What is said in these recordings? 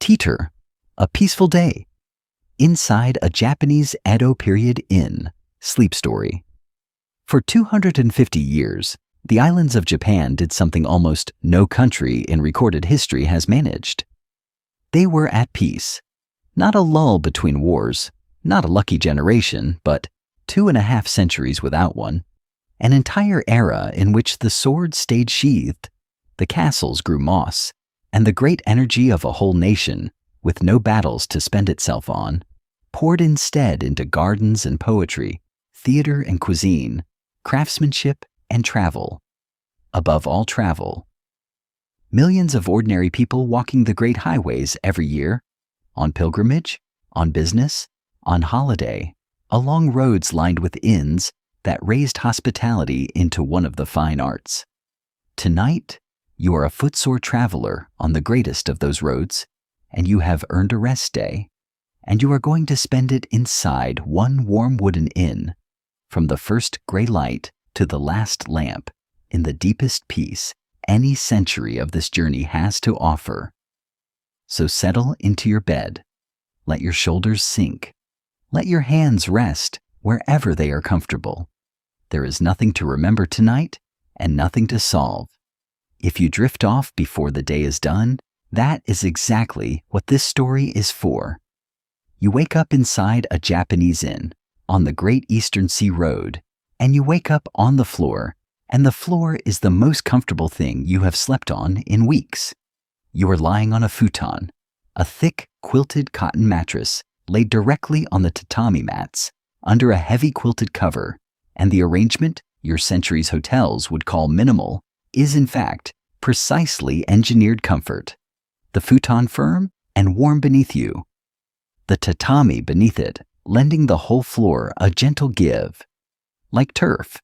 Teeter, a peaceful day. Inside a Japanese Edo-Period Inn, sleep story. For 250 years, the islands of Japan did something almost no country in recorded history has managed. They were at peace. Not a lull between wars, not a lucky generation, but 2.5 centuries without one. An entire era in which the sword stayed sheathed, the castles grew moss, and the great energy of a whole nation, with no battles to spend itself on, poured instead into gardens and poetry, theater and cuisine, craftsmanship and travel. Above all, travel. Millions of ordinary people walking the great highways every year, on pilgrimage, on business, on holiday, along roads lined with inns that raised hospitality into one of the fine arts. Tonight, you are a footsore traveler on the greatest of those roads, and you have earned a rest day, and you are going to spend it inside one warm wooden inn, from the first gray light to the last lamp, in the deepest peace any century of this journey has to offer. So settle into your bed. Let your shoulders sink. Let your hands rest wherever they are comfortable. There is nothing to remember tonight and nothing to solve. If you drift off before the day is done, that is exactly what this story is for. You wake up inside a Japanese inn on the Great Eastern Sea Road, and you wake up on the floor, and the floor is the most comfortable thing you have slept on in weeks. You are lying on a futon, a thick quilted cotton mattress laid directly on the tatami mats, under a heavy quilted cover, and the arrangement your centuries hotels would call minimal is in fact precisely engineered comfort. The futon firm and warm beneath you. The tatami beneath it, lending the whole floor a gentle give. Like turf.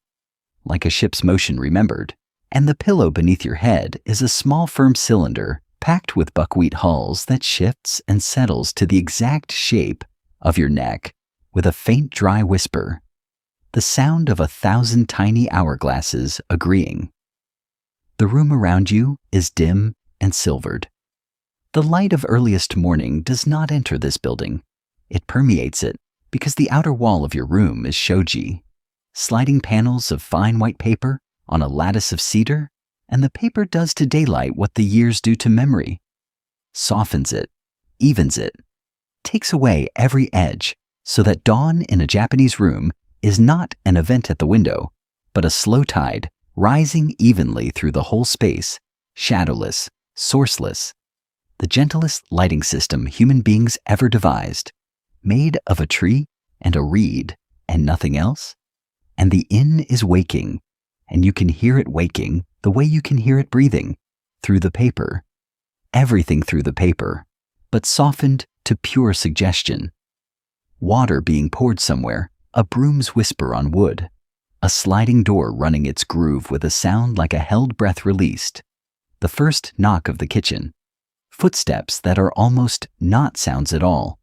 Like a ship's motion remembered. And the pillow beneath your head is a small firm cylinder packed with buckwheat hulls that shifts and settles to the exact shape of your neck with a faint dry whisper. The sound of 1,000 tiny hourglasses agreeing. The room around you is dim and silvered. The light of earliest morning does not enter this building. It permeates it because the outer wall of your room is shoji, sliding panels of fine white paper on a lattice of cedar, and the paper does to daylight what the years do to memory. Softens it, evens it, takes away every edge so that dawn in a Japanese room is not an event at the window, but a slow tide rising evenly through the whole space, shadowless, sourceless. The gentlest lighting system human beings ever devised, made of a tree and a reed and nothing else. And the inn is waking, and you can hear it waking the way you can hear it breathing, through the paper. Everything through the paper, but softened to pure suggestion. Water being poured somewhere, a broom's whisper on wood, a sliding door running its groove with a sound like a held breath released, the first knock of the kitchen, footsteps that are almost not sounds at all,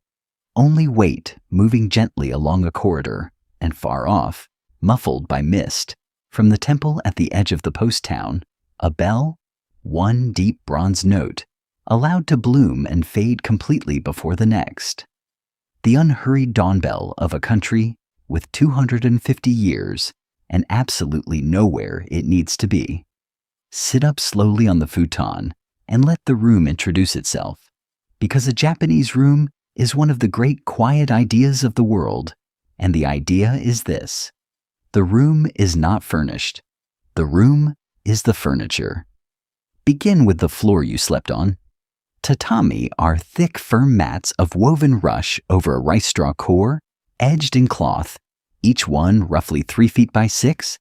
only weight moving gently along a corridor, and far off, muffled by mist, from the temple at the edge of the post town, a bell, one deep bronze note, allowed to bloom and fade completely before the next. The unhurried dawn bell of a country with 250 years and absolutely nowhere it needs to be. Sit up slowly on the futon and let the room introduce itself, because a Japanese room is one of the great quiet ideas of the world, and the idea is this. The room is not furnished. The room is the furniture. Begin with the floor you slept on. Tatami are thick, firm mats of woven rush over a rice straw core, edged in cloth, each one roughly 3 feet by 6,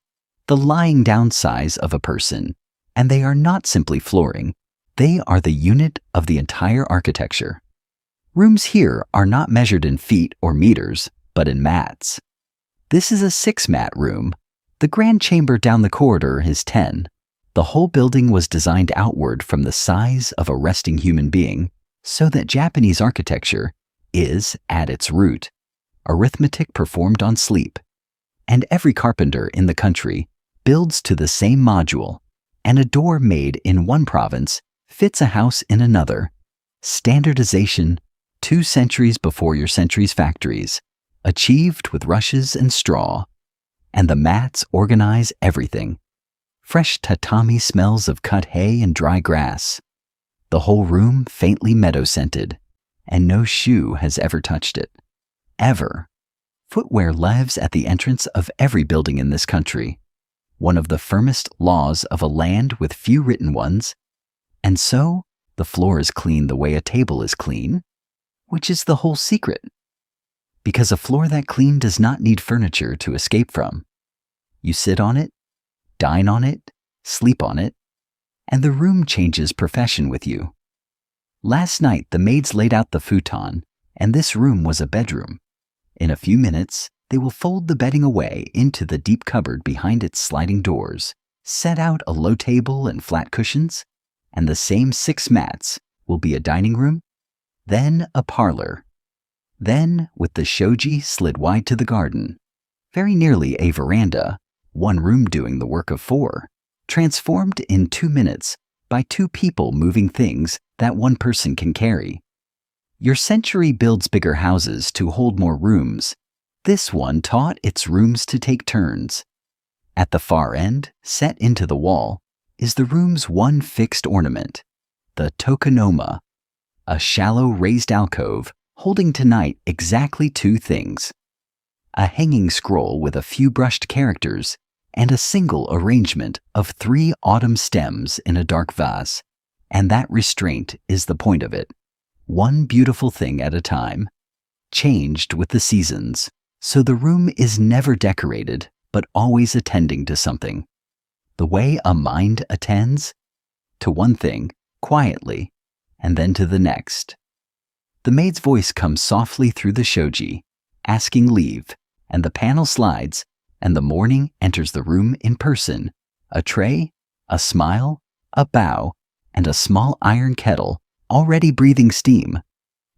the lying down size of a person, and they are not simply flooring. They are the unit of the entire architecture. Rooms here are not measured in feet or meters, but in mats. This is a 6-mat room. The grand chamber down the corridor is 10. The whole building was designed outward from the size of a resting human being, so that Japanese architecture is, at its root, arithmetic performed on sleep. And every carpenter in the country builds to the same module, and a door made in one province fits a house in another, Standardization, 2 centuries before your century's factories, achieved with rushes and straw. And the mats organize everything. Fresh tatami smells of cut hay and dry grass. The whole room faintly meadow-scented, and no shoe has ever touched it. Ever. Footwear lives at the entrance of every building in this country, one of the firmest laws of a land with few written ones. And so, the floor is clean the way a table is clean, which is the whole secret. Because a floor that clean does not need furniture to escape from. You sit on it, dine on it, sleep on it, and the room changes profession with you. Last night, the maids laid out the futon, and this room was a bedroom. In a few minutes, they will fold the bedding away into the deep cupboard behind its sliding doors, set out a low table and flat cushions, and the same 6 mats will be a dining room, then a parlor, then, with the shoji slid wide to the garden, very nearly a veranda, 1 room doing the work of 4, transformed in 2 minutes by 2 people moving things that 1 person can carry. Your century builds bigger houses to hold more rooms. This one taught its rooms to take turns. At the far end, set into the wall, is the room's one fixed ornament, the tokonoma, a shallow raised alcove holding tonight exactly 2 things: a hanging scroll with a few brushed characters and a single arrangement of 3 autumn stems in a dark vase. And that restraint is the point of it. One beautiful thing at a time, changed with the seasons, so the room is never decorated, but always attending to something. The way a mind attends to one thing, quietly, and then to the next. The maid's voice comes softly through the shoji, asking leave, and the panel slides, and the morning enters the room in person, a tray, a smile, a bow, and a small iron kettle already breathing steam.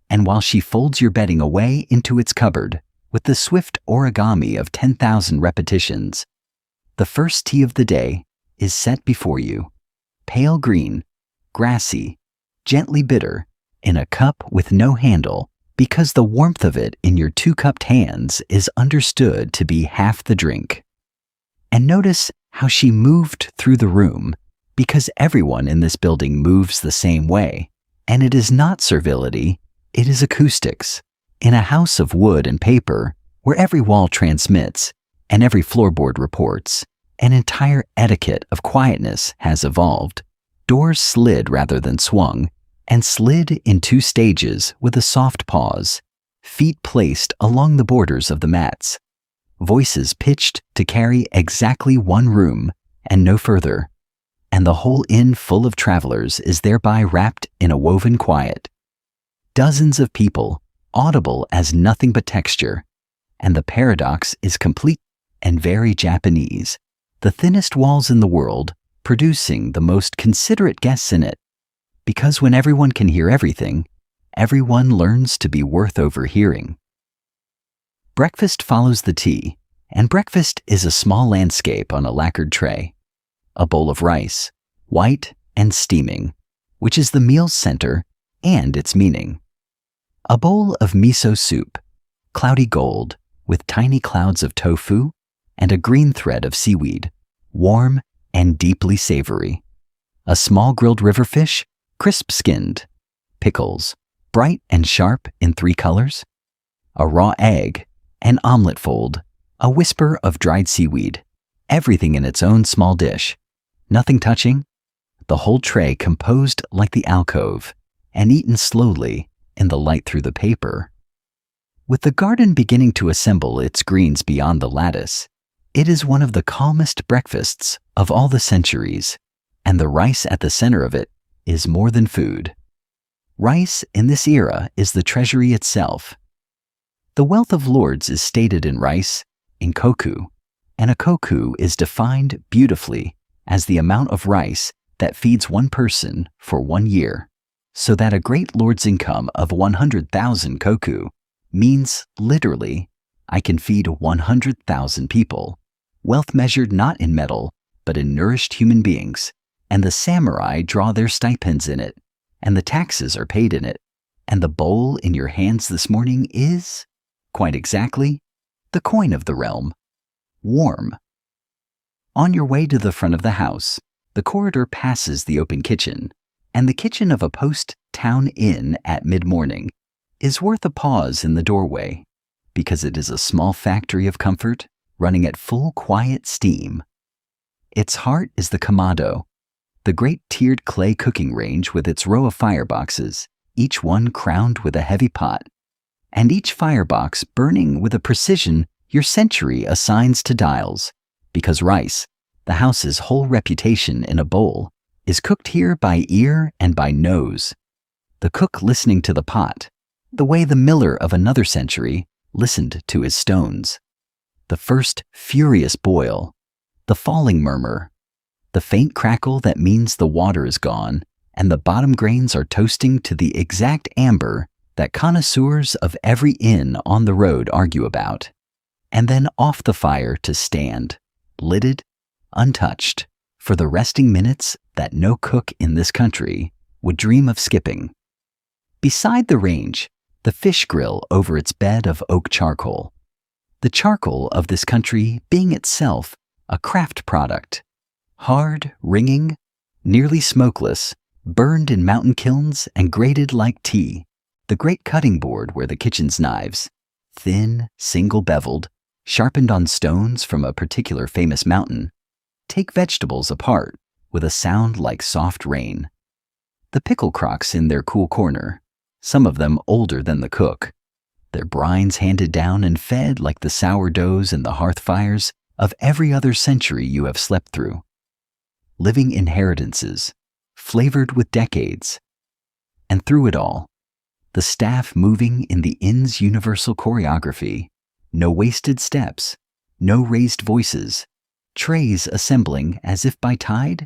And while she folds your bedding away into its cupboard with the swift origami of 10,000 repetitions, the first tea of the day is set before you, pale green, grassy, gently bitter, in a cup with no handle, because the warmth of it in your 2-cupped hands is understood to be half the drink. And notice how she moved through the room, because everyone in this building moves the same way, and it is not servility, it is acoustics. In a house of wood and paper, where every wall transmits and every floorboard reports, an entire etiquette of quietness has evolved. Doors slid rather than swung, and slid in 2 stages with a soft pause, feet placed along the borders of the mats, voices pitched to carry exactly 1 room and no further, and the whole inn full of travelers is thereby wrapped in a woven quiet. Dozens of people, audible as nothing but texture, and the paradox is complete and very Japanese. The thinnest walls in the world, producing the most considerate guests in it, because when everyone can hear everything, everyone learns to be worth overhearing. Breakfast follows the tea, and breakfast is a small landscape on a lacquered tray. A bowl of rice, white and steaming, which is the meal's center and its meaning. A bowl of miso soup, cloudy gold, with tiny clouds of tofu and a green thread of seaweed, warm and deeply savory. A small grilled river fish, crisp-skinned. Pickles, bright and sharp in 3 colors. A raw egg, an omelet fold, a whisper of dried seaweed. Everything in its own small dish. Nothing touching. The whole tray composed like the alcove, and eaten slowly in the light through the paper. With the garden beginning to assemble its greens beyond the lattice, it is one of the calmest breakfasts of all the centuries, and the rice at the center of it is more than food. Rice in this era is the treasury itself. The wealth of lords is stated in rice, in koku, and a koku is defined beautifully as the amount of rice that feeds 1 person for 1 year, so that a great lord's income of 100,000 koku means literally, I can feed 100,000 people, wealth measured not in metal, but in nourished human beings, and the samurai draw their stipends in it, and the taxes are paid in it, and the bowl in your hands this morning is, quite exactly, the coin of the realm, warm. On your way to the front of the house, the corridor passes the open kitchen, and the kitchen of a post-town inn at mid-morning is worth a pause in the doorway, because it is a small factory of comfort running at full quiet steam. Its heart is the kamado, the great tiered clay cooking range with its row of fireboxes, each one crowned with a heavy pot, and each firebox burning with a precision your century assigns to dials, because rice, the house's whole reputation in a bowl, is cooked here by ear and by nose, the cook listening to the pot, the way the miller of another century listened to his stones. The first furious boil, the falling murmur, the faint crackle that means the water is gone and the bottom grains are toasting to the exact amber that connoisseurs of every inn on the road argue about, and then off the fire to stand, lidded, untouched, for the resting minutes that no cook in this country would dream of skipping. Beside the range, the fish grill over its bed of oak charcoal, the charcoal of this country being itself a craft product, hard, ringing, nearly smokeless, burned in mountain kilns and grated like tea, the great cutting board where the kitchen's knives, thin, single-beveled, sharpened on stones from a particular famous mountain, take vegetables apart with a sound like soft rain. The pickle crocks in their cool corner, some of them older than the cook, their brines handed down and fed like the sourdoughs and the hearth fires of every other century you have slept through. Living inheritances, flavored with decades. And through it all, the staff moving in the inn's universal choreography, no wasted steps, no raised voices, trays assembling as if by tide,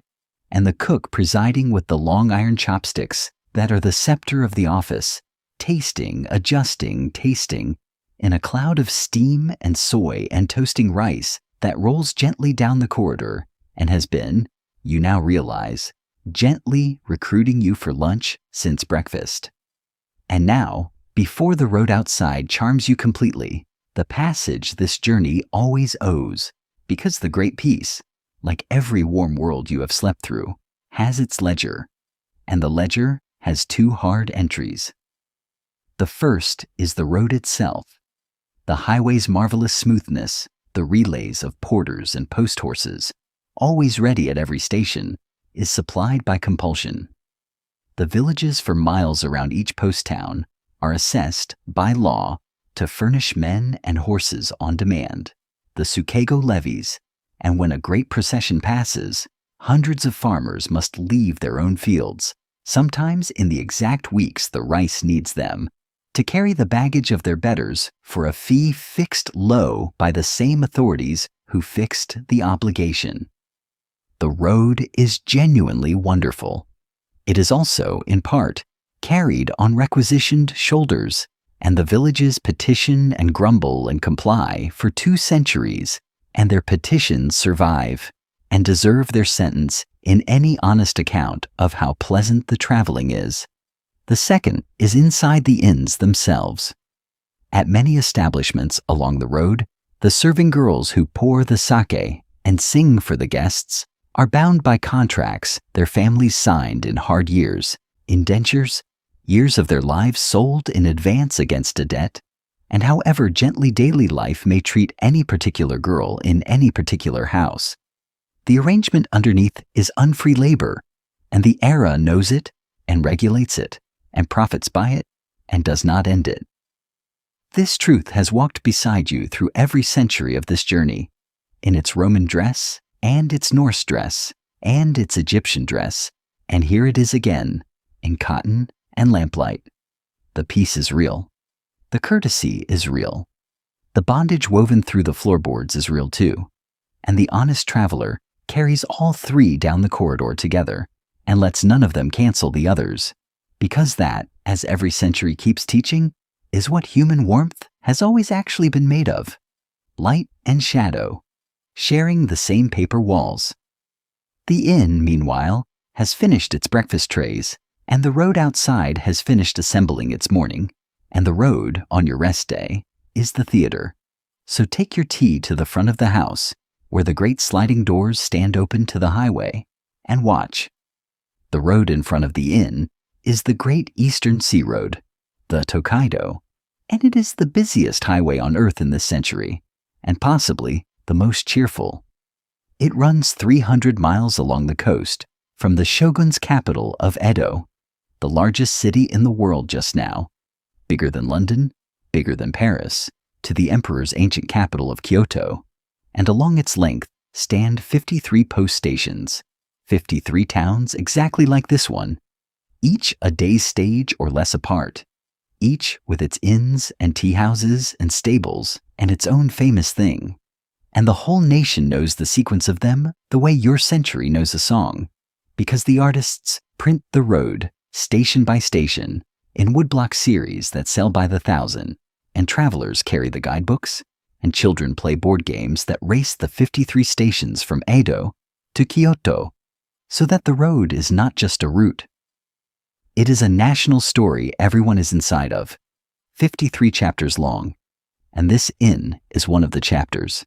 and the cook presiding with the long iron chopsticks that are the scepter of the office, tasting, adjusting, tasting, in a cloud of steam and soy and toasting rice that rolls gently down the corridor and has been, you now realize, gently recruiting you for lunch since breakfast. And now, before the road outside charms you completely, the passage this journey always owes, because the great peace, like every warm world you have slept through, has its ledger, and the ledger has two hard entries. The first is the road itself, the highway's marvelous smoothness, the relays of porters and post horses, always ready at every station, is supplied by compulsion. The villages for miles around each post town are assessed by law to furnish men and horses on demand, the Tsukego levies, and when a great procession passes, hundreds of farmers must leave their own fields, sometimes in the exact weeks the rice needs them, to carry the baggage of their betters for a fee fixed low by the same authorities who fixed the obligation. The road is genuinely wonderful. It is also, in part, carried on requisitioned shoulders, and the villages petition and grumble and comply for 2 centuries, and their petitions survive and deserve their sentence in any honest account of how pleasant the traveling is. The second is inside the inns themselves. At many establishments along the road, the serving girls who pour the sake and sing for the guests are bound by contracts their families signed in hard years, indentures, years of their lives sold in advance against a debt, and however gently daily life may treat any particular girl in any particular house. The arrangement underneath is unfree labor, and the era knows it and regulates it, and profits by it, and does not end it. This truth has walked beside you through every century of this journey, in its Roman dress, and its Norse dress, and its Egyptian dress, and here it is again, in cotton and lamplight. The peace is real. The courtesy is real. The bondage woven through the floorboards is real too, and the honest traveler carries all 3 down the corridor together, and lets none of them cancel the others, because that, as every century keeps teaching, is what human warmth has always actually been made of. Light and shadow, sharing the same paper walls. The inn, meanwhile, has finished its breakfast trays And the road outside has finished assembling its morning, and the road, on your rest day, is the theater. So take your tea to the front of the house, where the great sliding doors stand open to the highway, and watch. The road in front of the inn is the Great Eastern Sea Road, the Tokaido, and it is the busiest highway on earth in this century, and possibly the most cheerful. It runs 300 miles along the coast, from the shogun's capital of Edo, the largest city in the world just now, bigger than London, bigger than Paris, to the emperor's ancient capital of Kyoto, and along its length stand 53 post stations, 53 towns exactly like this one, each a day's stage or less apart, each with its inns and tea houses and stables and its own famous thing. And the whole nation knows the sequence of them the way your century knows a song, because the artists print the road, station by station, in woodblock series that sell by the thousand, and travelers carry the guidebooks, and children play board games that race the 53 stations from Edo to Kyoto, so that the road is not just a route. It is a national story everyone is inside of, 53 chapters long, and this inn is one of the chapters.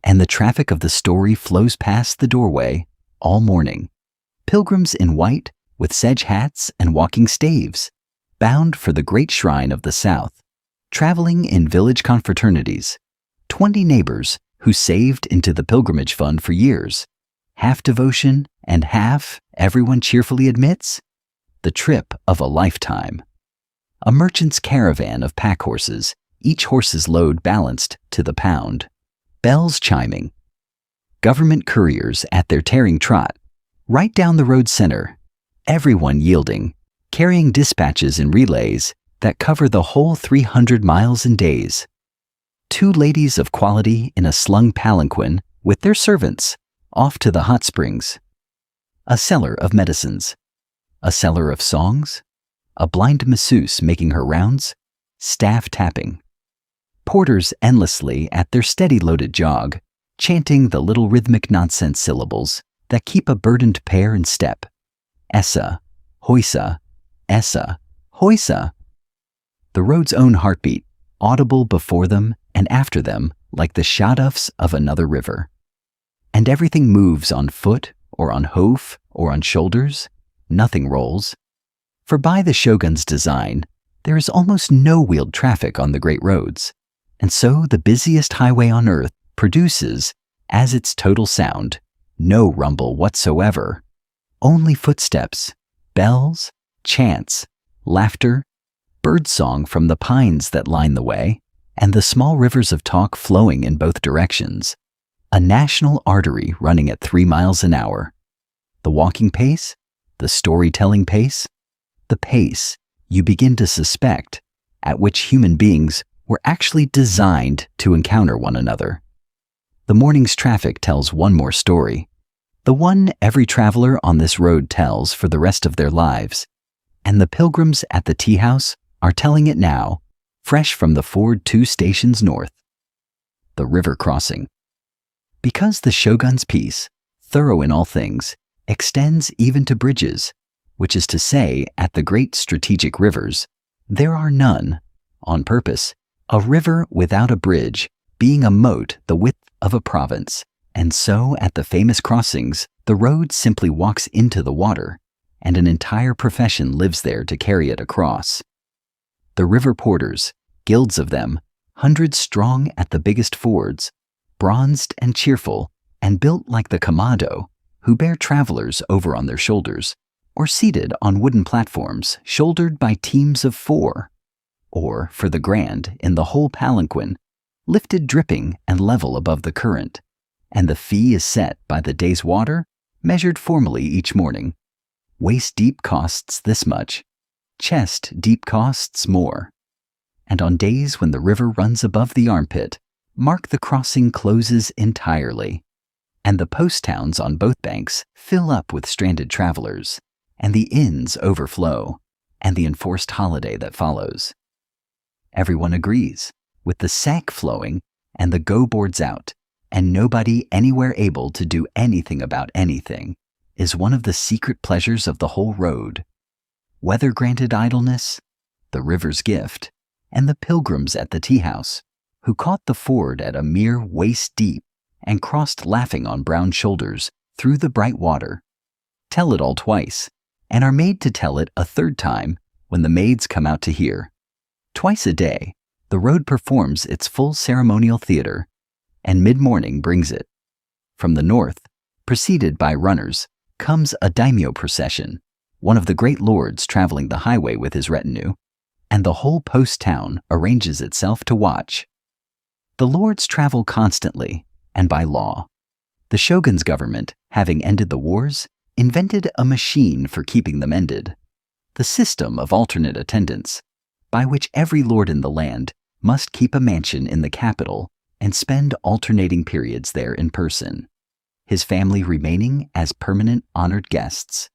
And the traffic of the story flows past the doorway all morning. Pilgrims in white with sedge hats and walking staves, bound for the great shrine of the South, traveling in village confraternities, 20 neighbors who saved into the pilgrimage fund for years, half devotion and half, everyone cheerfully admits, the trip of a lifetime. A merchant's caravan of pack horses, each horse's load balanced to the pound, bells chiming, government couriers at their tearing trot, right down the road center, everyone yielding, carrying dispatches in relays that cover the whole 300 miles in days. 2 ladies of quality in a slung palanquin with their servants, off to the hot springs. A seller of medicines, a seller of songs, a blind masseuse making her rounds, staff tapping. Porters endlessly at their steady loaded jog, chanting the little rhythmic nonsense syllables that keep a burdened pair in step. Essa, hoisa, essa, hoisa. The road's own heartbeat, audible before them and after them like the shadows of another river. And everything moves on foot or on hoof or on shoulders, nothing rolls. For by the shogun's design, there is almost no wheeled traffic on the great roads, and so the busiest highway on earth produces, as its total sound, no rumble whatsoever, only footsteps, bells, chants, laughter, birdsong from the pines that line the way, and the small rivers of talk flowing in both directions, a national artery running at 3 miles an hour. The walking pace, the storytelling pace, the pace you begin to suspect at which human beings were actually designed to encounter one another. The morning's traffic tells one more story, the one every traveler on this road tells for the rest of their lives, and the pilgrims at the tea house are telling it now, fresh from the ford 2 stations north. The river crossing. Because the shogun's peace, thorough in all things, extends even to bridges, which is to say, at the great strategic rivers, there are none, on purpose, a river without a bridge being a moat the width of a province, and so at the famous crossings, the road simply walks into the water, and an entire profession lives there to carry it across. The river porters, guilds of them, hundreds strong at the biggest fords, bronzed and cheerful, and built like the kamado, who bear travelers over on their shoulders, or seated on wooden platforms shouldered by teams of 4, or, for the grand, in the whole palanquin, lifted dripping and level above the current, and the fee is set by the day's water, measured formally each morning. Waist deep costs this much, chest deep costs more. And on days when the river runs above the armpit, mark the crossing closes entirely, and the post towns on both banks fill up with stranded travelers, and the inns overflow, and the enforced holiday that follows. Everyone agrees, with the sack flowing and the go-boards out, and nobody anywhere able to do anything about anything, is one of the secret pleasures of the whole road. weather-granted idleness, the river's gift, and the pilgrims at the tea house, who caught the ford at a mere waist deep and crossed laughing on brown shoulders through the bright water, tell it all twice, and are made to tell it a third time when the maids come out to hear. Twice a day, the road performs its full ceremonial theater, and mid-morning brings it. From the north, preceded by runners, comes a daimyo procession, one of the great lords traveling the highway with his retinue, and the whole post town arranges itself to watch. The lords travel constantly, and by law. The shogun's government, having ended the wars, invented a machine for keeping them ended, the system of alternate attendance, by which every lord in the land must keep a mansion in the capital and spend alternating periods there in person, his family remaining as permanent honored guests,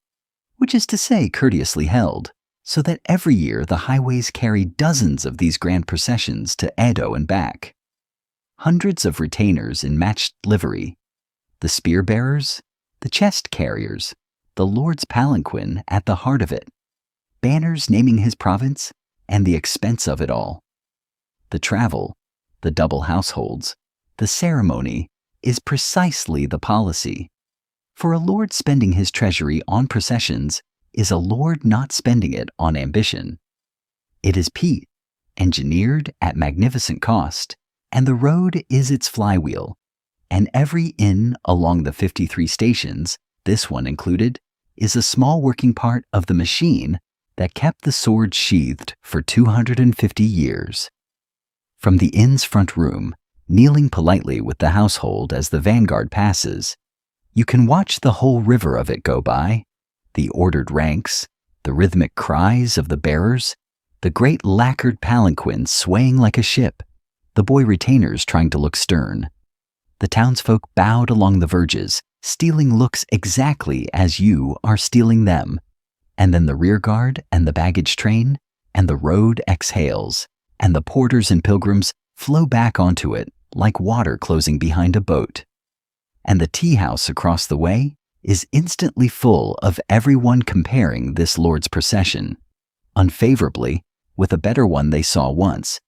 which is to say courteously held, so that every year the highways carry dozens of these grand processions to Edo and back. Hundreds of retainers in matched livery, the spear-bearers, the chest-carriers, the lord's palanquin at the heart of it, banners naming his province and the expense of it all. The travel, the double households, the ceremony is precisely the policy. For a lord spending his treasury on processions is a lord not spending it on ambition. It is peat, engineered at magnificent cost, and the road is its flywheel, and every inn along the 53 stations, this one included, is a small working part of the machine that kept the sword sheathed for 250 years. From the inn's front room, kneeling politely with the household as the vanguard passes, you can watch the whole river of it go by, the ordered ranks, the rhythmic cries of the bearers, the great lacquered palanquins swaying like a ship, the boy retainers trying to look stern. The townsfolk bowed along the verges, stealing looks exactly as you are stealing them, and then the rear guard and the baggage train and the road exhales, and the porters and pilgrims flow back onto it like water closing behind a boat. And the tea house across the way is instantly full of everyone comparing this lord's procession, unfavorably, with a better one they saw once,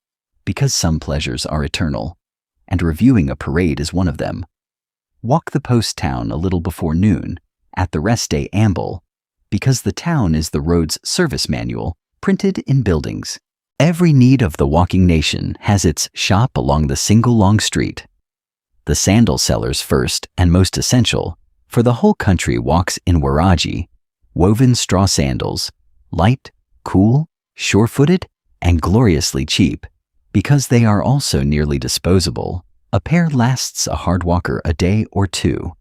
because some pleasures are eternal, and reviewing a parade is one of them. Walk the post town a little before noon, at the rest day amble, because the town is the road's service manual, printed in buildings. Every need of the walking nation has its shop along the single long street. The sandal sellers first and most essential, for the whole country walks in waraji, woven straw sandals, light, cool, sure-footed, and gloriously cheap. Because they are also nearly disposable, a pair lasts a hard walker a day or two,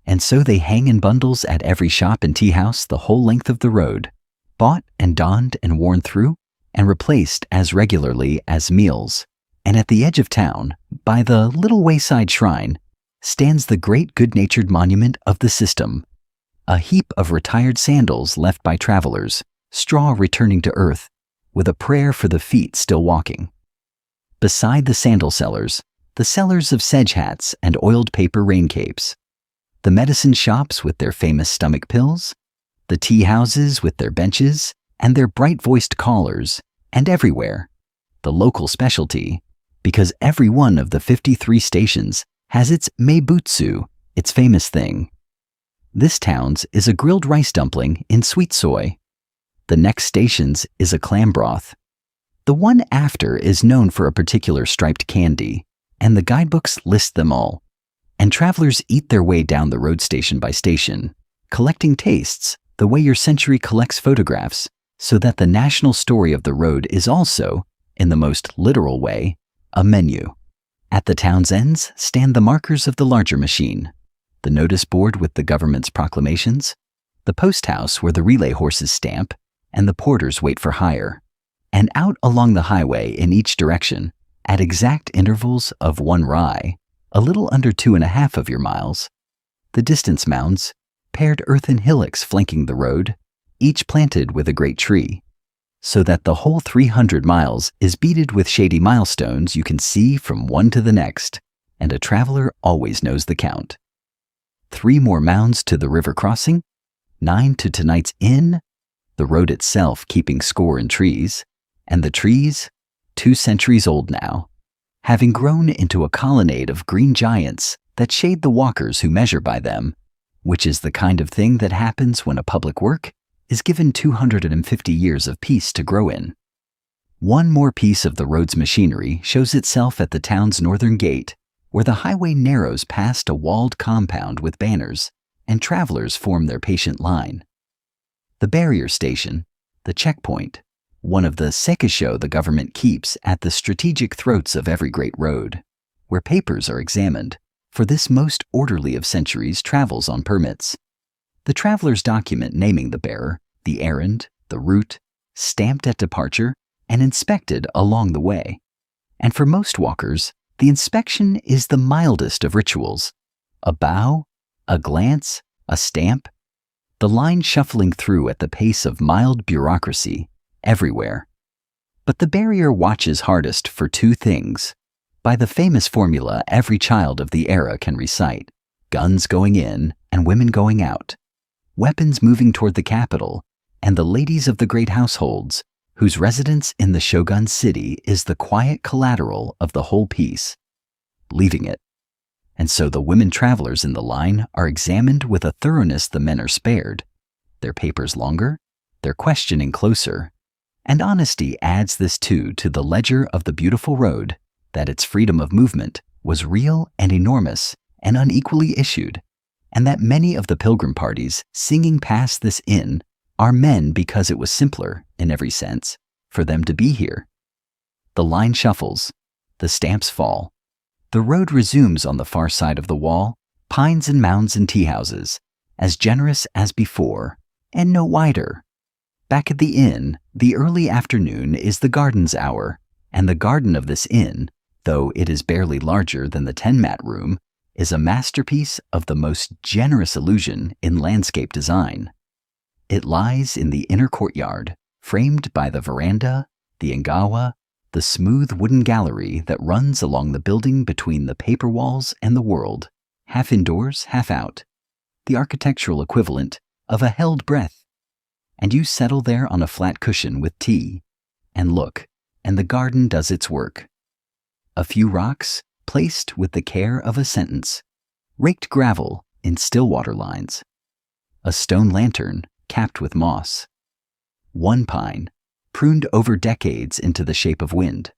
and so they hang in bundles at every shop and tea house the whole length of the road, bought and donned and worn through, and replaced as regularly as meals. And at the edge of town, by the little wayside shrine, stands the great good-natured monument of the system, a heap of retired sandals left by travelers, straw returning to earth, with a prayer for the feet still walking. Beside the sandal sellers, the sellers of sedge hats and oiled paper rain capes, the medicine shops with their famous stomach pills, the tea houses with their benches and their bright-voiced callers, and everywhere, the local specialty, because every one of the 53 stations has its meibutsu, its famous thing. This town's is a grilled rice dumpling in sweet soy. The next station's is a clam broth. The one after is known for a particular striped candy, and the guidebooks list them all. And travelers eat their way down the road station by station, collecting tastes the way your century collects photographs, so that the national story of the road is also, in the most literal way, a menu. At the town's ends stand the markers of the larger machine, the notice board with the government's proclamations, the post house where the relay horses stamp, and the porters wait for hire. And out along the highway in each direction, at exact intervals of 1 rai, a little under 2.5 of your miles, the distance mounds, paired earthen hillocks flanking the road, each planted with a great tree, so that the whole 300 miles is beaded with shady milestones you can see from one to the next, and a traveler always knows the count. 3 more mounds to the river crossing, 9 to tonight's inn, the road itself keeping score in trees, and the trees, 2 centuries old now, having grown into a colonnade of green giants that shade the walkers who measure by them, which is the kind of thing that happens when a public work is given 250 years of peace to grow in. One more piece of the road's machinery shows itself at the town's northern gate, where the highway narrows past a walled compound with banners, and travelers form their patient line. The barrier station, the checkpoint, one of the sekisho the government keeps at the strategic throats of every great road, where papers are examined, for this most orderly of centuries travels on permits. The traveler's document naming the bearer, the errand, the route, stamped at departure, and inspected along the way. And for most walkers, the inspection is the mildest of rituals. A bow, a glance, a stamp, the line shuffling through at the pace of mild bureaucracy everywhere. But the barrier watches hardest for 2 things, by the famous formula every child of the era can recite: guns going in and women going out, weapons moving toward the capital, and the ladies of the great households, whose residence in the shogun's city is the quiet collateral of the whole piece, leaving it. And so the women travelers in the line are examined with a thoroughness the men are spared, their papers longer, their questioning closer, and honesty adds this too to the ledger of the beautiful road, that its freedom of movement was real and enormous and unequally issued, and that many of the pilgrim parties singing past this inn are men because it was simpler, in every sense, for them to be here. The line shuffles, the stamps fall, the road resumes on the far side of the wall, pines and mounds and tea houses, as generous as before, and no wider. Back at the inn, the early afternoon is the garden's hour, and the garden of this inn, though it is barely larger than the 10-mat room, is a masterpiece of the most generous illusion in landscape design. It lies in the inner courtyard, framed by the veranda, the engawa, the smooth wooden gallery that runs along the building between the paper walls and the world, half indoors, half out, the architectural equivalent of a held breath. And you settle there on a flat cushion with tea, and look, and the garden does its work. A few rocks, placed with the care of a sentence, raked gravel in still water lines, a stone lantern capped with moss, one pine pruned over decades into the shape of wind,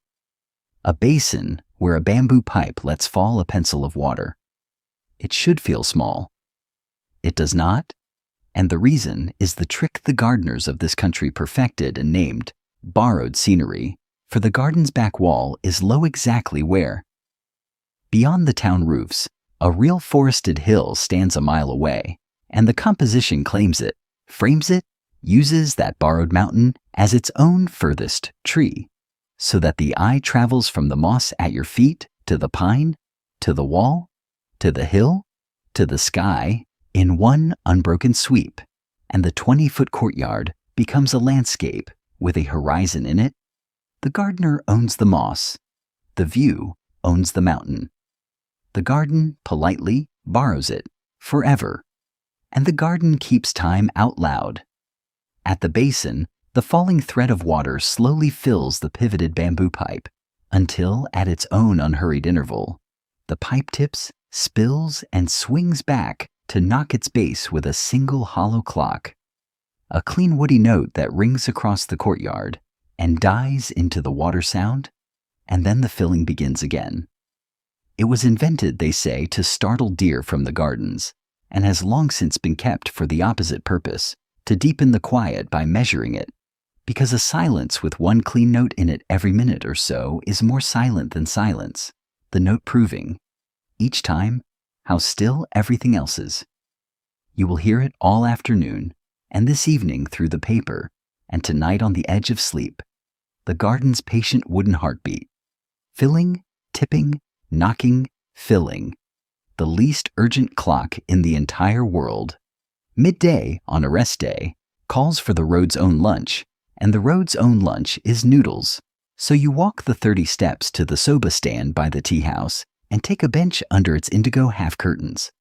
a basin where a bamboo pipe lets fall a pencil of water. It should feel small. It does not, and the reason is the trick the gardeners of this country perfected and named borrowed scenery, for the garden's back wall is low exactly where. Beyond the town roofs, a real forested hill stands a mile away, and the composition claims it, frames it, uses that borrowed mountain as its own furthest tree, so that the eye travels from the moss at your feet to the pine, to the wall, to the hill, to the sky in one unbroken sweep, and the 20-foot courtyard becomes a landscape with a horizon in it. The gardener owns the moss. The view owns the mountain. The garden politely borrows it forever, and the garden keeps time out loud. At the basin, the falling thread of water slowly fills the pivoted bamboo pipe until, at its own unhurried interval, the pipe tips, spills, and swings back to knock its base with a single hollow clock, a clean woody note that rings across the courtyard and dies into the water sound, and then the filling begins again. It was invented, they say, to startle deer from the gardens, and has long since been kept for the opposite purpose, to deepen the quiet by measuring it, because a silence with one clean note in it every minute or so is more silent than silence, the note proving, each time, how still everything else is. You will hear it all afternoon, and this evening through the paper, and tonight on the edge of sleep, the garden's patient wooden heartbeat, filling, tipping, knocking, filling, the least urgent clock in the entire world. Midday, on a rest day, calls for the road's own lunch, and the road's own lunch is noodles. So you walk the 30 steps to the soba stand by the tea house and take a bench under its indigo half-curtains.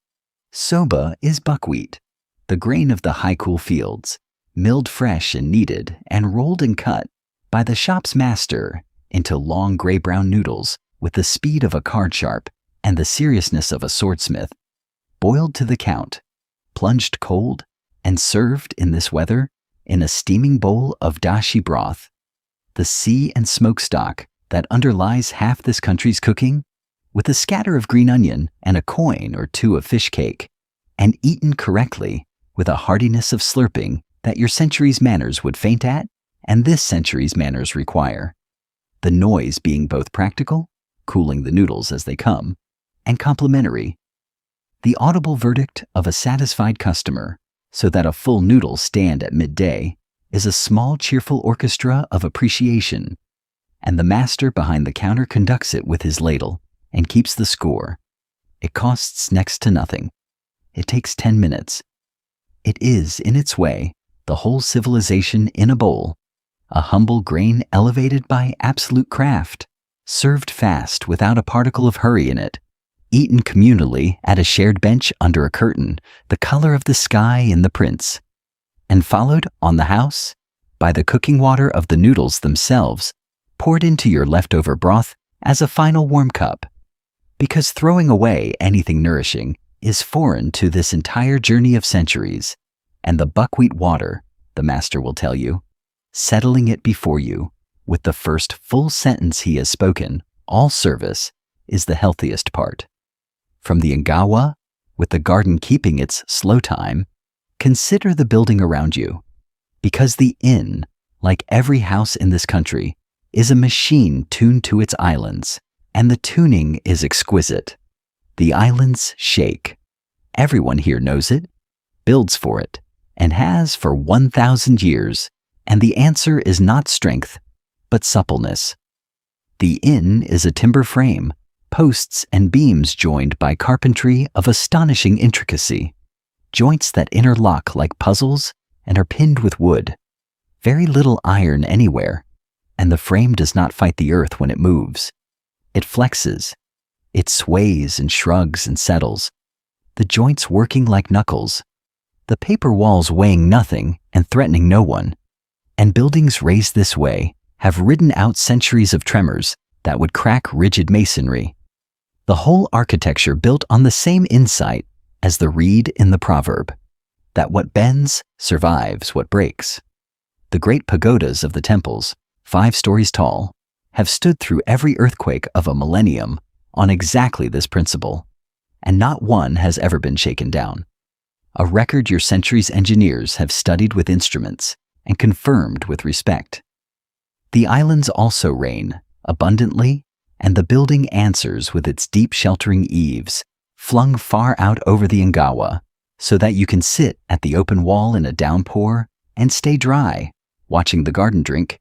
Soba is buckwheat, the grain of the high cool fields, milled fresh and kneaded and rolled and cut by the shop's master into long gray-brown noodles with the speed of a card sharp and the seriousness of a swordsmith, boiled to the count, plunged cold, and served in this weather in a steaming bowl of dashi broth, the sea and smokestack that underlies half this country's cooking, with a scatter of green onion and a coin or two of fish cake, and eaten correctly with a heartiness of slurping that your century's manners would faint at and this century's manners require, the noise being both practical, cooling the noodles as they come, and complimentary, the audible verdict of a satisfied customer, so that a full noodle stand at midday is a small cheerful orchestra of appreciation, and the master behind the counter conducts it with his ladle and keeps the score. It costs next to nothing. It takes 10 minutes. It is, in its way, the whole civilization in a bowl, a humble grain elevated by absolute craft, served fast without a particle of hurry in it, eaten communally at a shared bench under a curtain, the color of the sky in the prints, and followed on the house by the cooking water of the noodles themselves, poured into your leftover broth as a final warm cup, because throwing away anything nourishing is foreign to this entire journey of centuries, and the buckwheat water, the master will tell you, settling it before you with the first full sentence he has spoken, all service, is the healthiest part. From the Ingawa, with the garden keeping its slow time, consider the building around you, because the inn, like every house in this country, is a machine tuned to its islands, and the tuning is exquisite. The islands shake. Everyone here knows it, builds for it, and has for 1,000 years, and the answer is not strength, but suppleness. The inn is a timber frame, posts and beams joined by carpentry of astonishing intricacy, joints that interlock like puzzles and are pinned with wood, very little iron anywhere, and the frame does not fight the earth when it moves. It flexes, it sways and shrugs and settles, the joints working like knuckles, the paper walls weighing nothing and threatening no one, and buildings raised this way have ridden out centuries of tremors that would crack rigid masonry. The whole architecture built on the same insight as the reed in the proverb, that what bends survives what breaks. The great pagodas of the temples, 5 stories tall, have stood through every earthquake of a millennium on exactly this principle, and not one has ever been shaken down. A record your century's engineers have studied with instruments and confirmed with respect. The islands also rain abundantly, and the building answers with its deep sheltering eaves, flung far out over the Ingawa, so that you can sit at the open wall in a downpour and stay dry, watching the garden drink,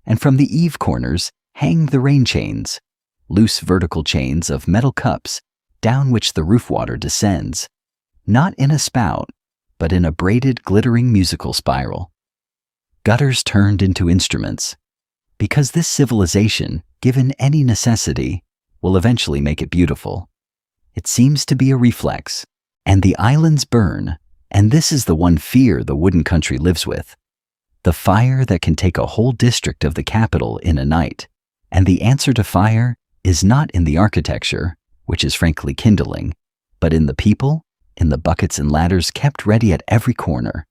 and from the eave corners hang the rain chains, loose vertical chains of metal cups down which the roof water descends, not in a spout, but in a braided, glittering musical spiral. Gutters turned into instruments, because this civilization, given any necessity, will eventually make it beautiful. It seems to be a reflex, and the islands burn, and this is the one fear the wooden country lives with. The fire that can take a whole district of the capital in a night, and the answer to fire is not in the architecture, which is frankly kindling, but in the people, in the buckets and ladders kept ready at every corner,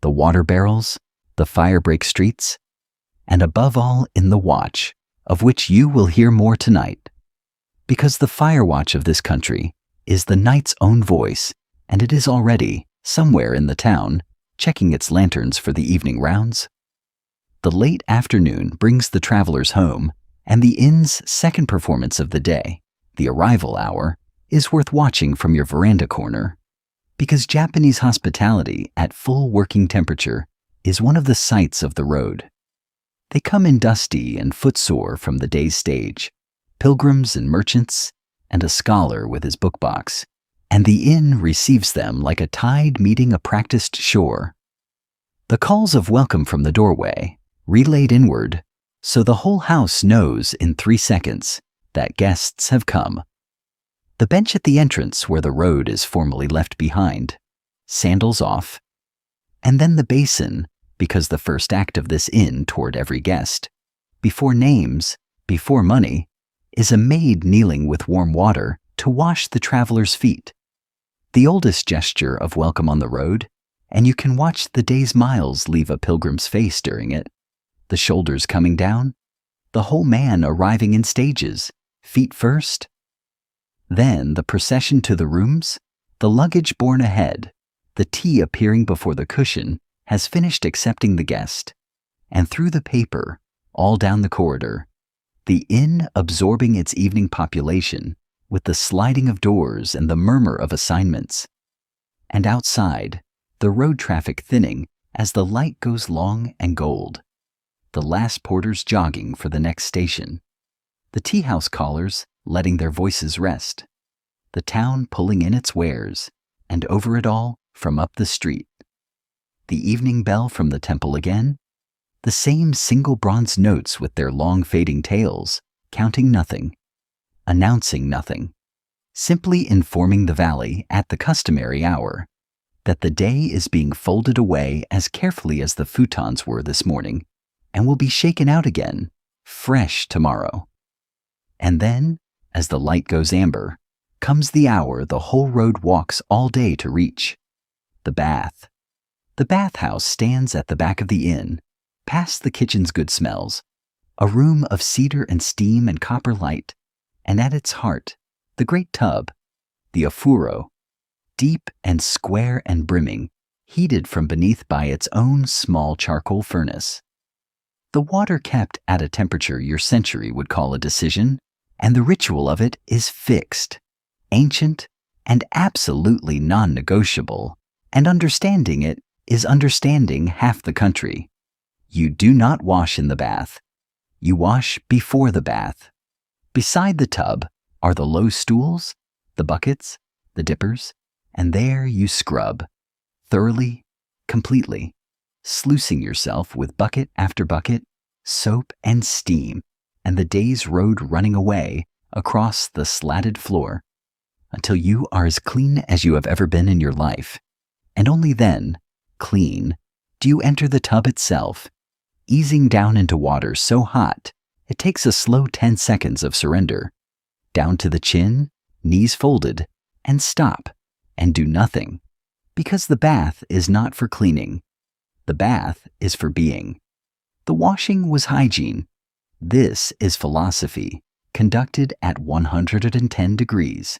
the water barrels, the fire-break streets, and above all in the watch, of which you will hear more tonight. Because the fire watch of this country is the night's own voice, and it is already, somewhere in the town, checking its lanterns for the evening rounds. The late afternoon brings the travelers home, and the inn's second performance of the day, the arrival hour, is worth watching from your veranda corner, because Japanese hospitality at full working temperature is one of the sights of the road. They come in dusty and footsore from the day's stage, pilgrims and merchants, and a scholar with his book box, and the inn receives them like a tide meeting a practiced shore. The calls of welcome from the doorway, relayed inward, so the whole house knows in 3 seconds that guests have come. The bench at the entrance where the road is formally left behind, sandals off, and then the basin because the first act of this inn toward every guest, before names, before money, is a maid kneeling with warm water to wash the traveler's feet. The oldest gesture of welcome on the road, and you can watch the day's miles leave a pilgrim's face during it, the shoulders coming down, the whole man arriving in stages, feet first. Then the procession to the rooms, the luggage borne ahead, the tea appearing before the cushion has finished accepting the guest, and through the paper, all down the corridor, the inn absorbing its evening population with the sliding of doors and the murmur of assignments. And outside, the road traffic thinning as the light goes long and gold, the last porters jogging for the next station, the tea-house callers letting their voices rest, the town pulling in its wares, and over it all, from up the street, the evening bell from the temple again, the same single bronze notes with their long fading tails, counting nothing, announcing nothing, simply informing the valley at the customary hour that the day is being folded away as carefully as the futons were this morning and will be shaken out again, fresh tomorrow. And then, as the light goes amber, comes the hour the whole road walks all day to reach. The bath. The bathhouse stands at the back of the inn, past the kitchen's good smells, a room of cedar and steam and copper light, and at its heart, the great tub, the ofuro, deep and square and brimming, heated from beneath by its own small charcoal furnace. The water kept at a temperature your century would call a decision, and the ritual of it is fixed, ancient, and absolutely non-negotiable, and understanding it is understanding half the country. You do not wash in the bath. You wash before the bath. Beside the tub are the low stools, the buckets, the dippers, and there you scrub, thoroughly, completely, sluicing yourself with bucket after bucket, soap and steam, and the day's road running away across the slatted floor, until you are as clean as you have ever been in your life. And only then, clean, do you enter the tub itself, easing down into water so hot it takes a slow 10 seconds of surrender, down to the chin, knees folded, and stop, and do nothing, because the bath is not for cleaning. The bath is for being. The washing was hygiene. This is philosophy, conducted at 110 degrees.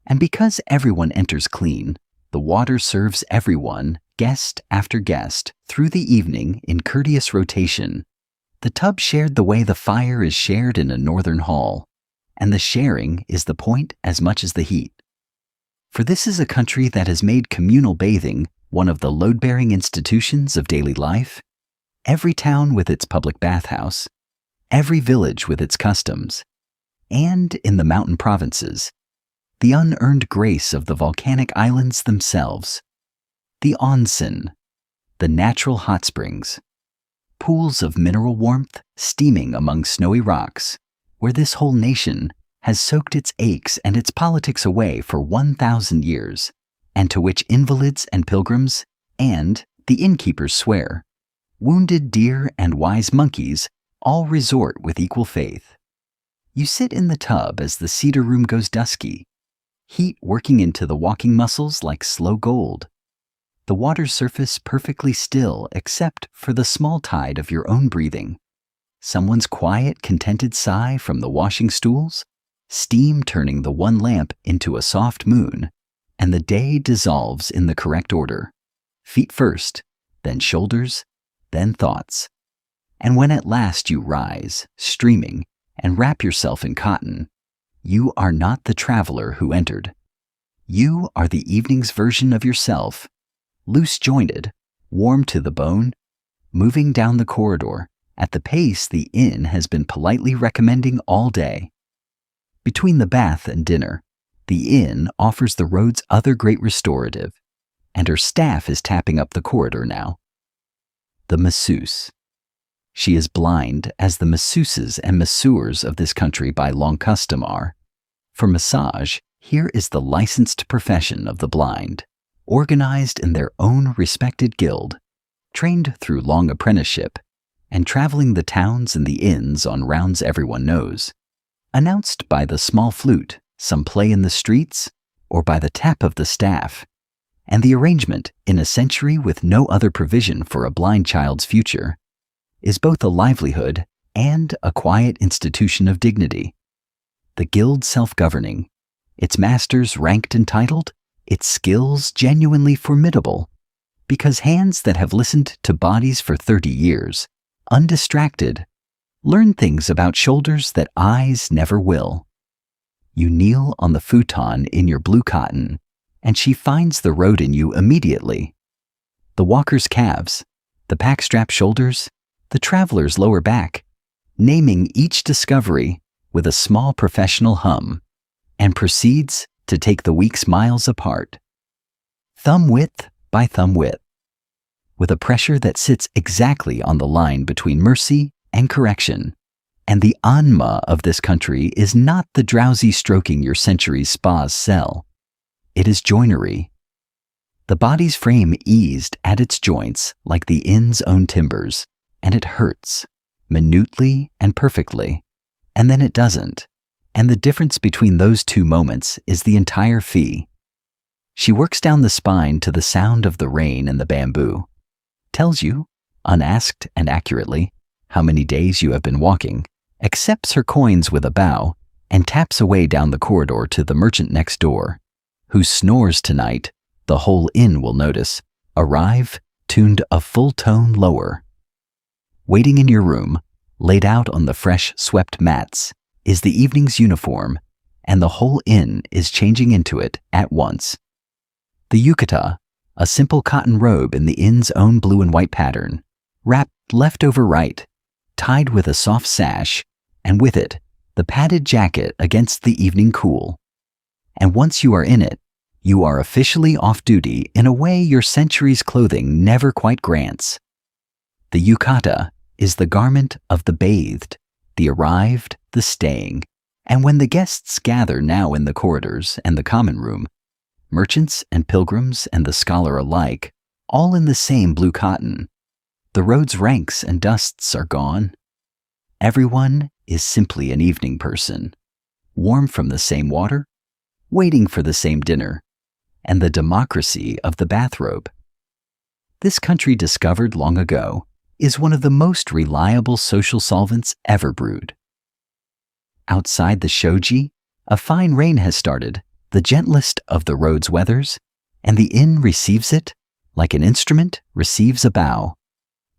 And because everyone enters clean, the water serves everyone, guest after guest, through the evening in courteous rotation. The tub shared the way the fire is shared in a northern hall, and the sharing is the point as much as the heat. For this is a country that has made communal bathing one of the load-bearing institutions of daily life. Every town with its public bathhouse, every village with its customs, and in the mountain provinces, the unearned grace of the volcanic islands themselves, the onsen, the natural hot springs, pools of mineral warmth steaming among snowy rocks, where this whole nation has soaked its aches and its politics away for 1,000 years, and to which invalids and pilgrims, and the innkeepers swear, wounded deer and wise monkeys all resort with equal faith. You sit in the tub as the cedar room goes dusky, heat working into the walking muscles like slow gold, the water's surface perfectly still except for the small tide of your own breathing, someone's quiet, contented sigh from the washing stools, steam turning the one lamp into a soft moon, and the day dissolves in the correct order, feet first, then shoulders, then thoughts. And when at last you rise, streaming, and wrap yourself in cotton, you are not the traveler who entered. You are the evening's version of yourself, loose-jointed, warm to the bone, moving down the corridor at the pace the inn has been politely recommending all day. Between the bath and dinner, the inn offers the road's other great restorative, and her staff is tapping up the corridor now. The masseuse. She is blind, as the masseuses and masseurs of this country by long custom are. For massage, here is the licensed profession of the blind, organized in their own respected guild, trained through long apprenticeship, and traveling the towns and the inns on rounds everyone knows, announced by the small flute, some play in the streets, or by the tap of the staff, and the arrangement in a century with no other provision for a blind child's future, is both a livelihood and a quiet institution of dignity. The guild self-governing, its masters ranked and titled, its skills genuinely formidable, because hands that have listened to bodies for 30 years, undistracted, learn things about shoulders that eyes never will. You kneel on the futon in your blue cotton, and she finds the road in you immediately. The walker's calves, the packstrap shoulders, the traveler's lower back, naming each discovery with a small professional hum, and proceeds to take the weeks miles apart, thumb width by thumb width, with a pressure that sits exactly on the line between mercy and correction. And the anma of this country is not the drowsy stroking your century's spas sell. It is joinery. The body's frame eased at its joints like the inn's own timbers, and it hurts, minutely and perfectly, and then it doesn't. And the difference between those two moments is the entire fee. She works down the spine to the sound of the rain and the bamboo, tells you, unasked and accurately, how many days you have been walking, accepts her coins with a bow, and taps away down the corridor to the merchant next door, whose snores tonight, the whole inn will notice, arrive tuned a full tone lower. Waiting in your room, laid out on the fresh swept mats, is the evening's uniform, and the whole inn is changing into it at once. The yukata, a simple cotton robe in the inn's own blue and white pattern, wrapped left over right, tied with a soft sash, and with it, the padded jacket against the evening cool. And once you are in it, you are officially off duty in a way your century's clothing never quite grants. The yukata is the garment of the bathed, the arrived, the staying, and when the guests gather now in the corridors and the common room, merchants and pilgrims and the scholar alike, all in the same blue cotton, the road's ranks and dusts are gone. Everyone is simply an evening person, warm from the same water, waiting for the same dinner, and the democracy of the bathrobe. This country discovered long ago is one of the most reliable social solvents ever brewed. Outside the shoji, a fine rain has started, the gentlest of the road's weathers, and the inn receives it like an instrument receives a bow.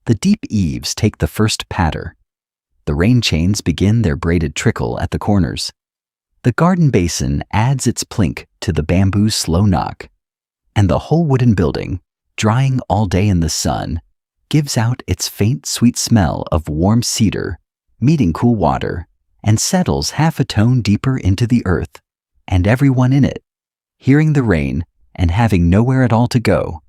The deep eaves take the first patter. The rain chains begin their braided trickle at the corners. The garden basin adds its plink to the bamboo's slow knock, and the whole wooden building, drying all day in the sun, gives out its faint sweet smell of warm cedar, meeting cool water, and settles half a tone deeper into the earth, and everyone in it, hearing the rain and having nowhere at all to go,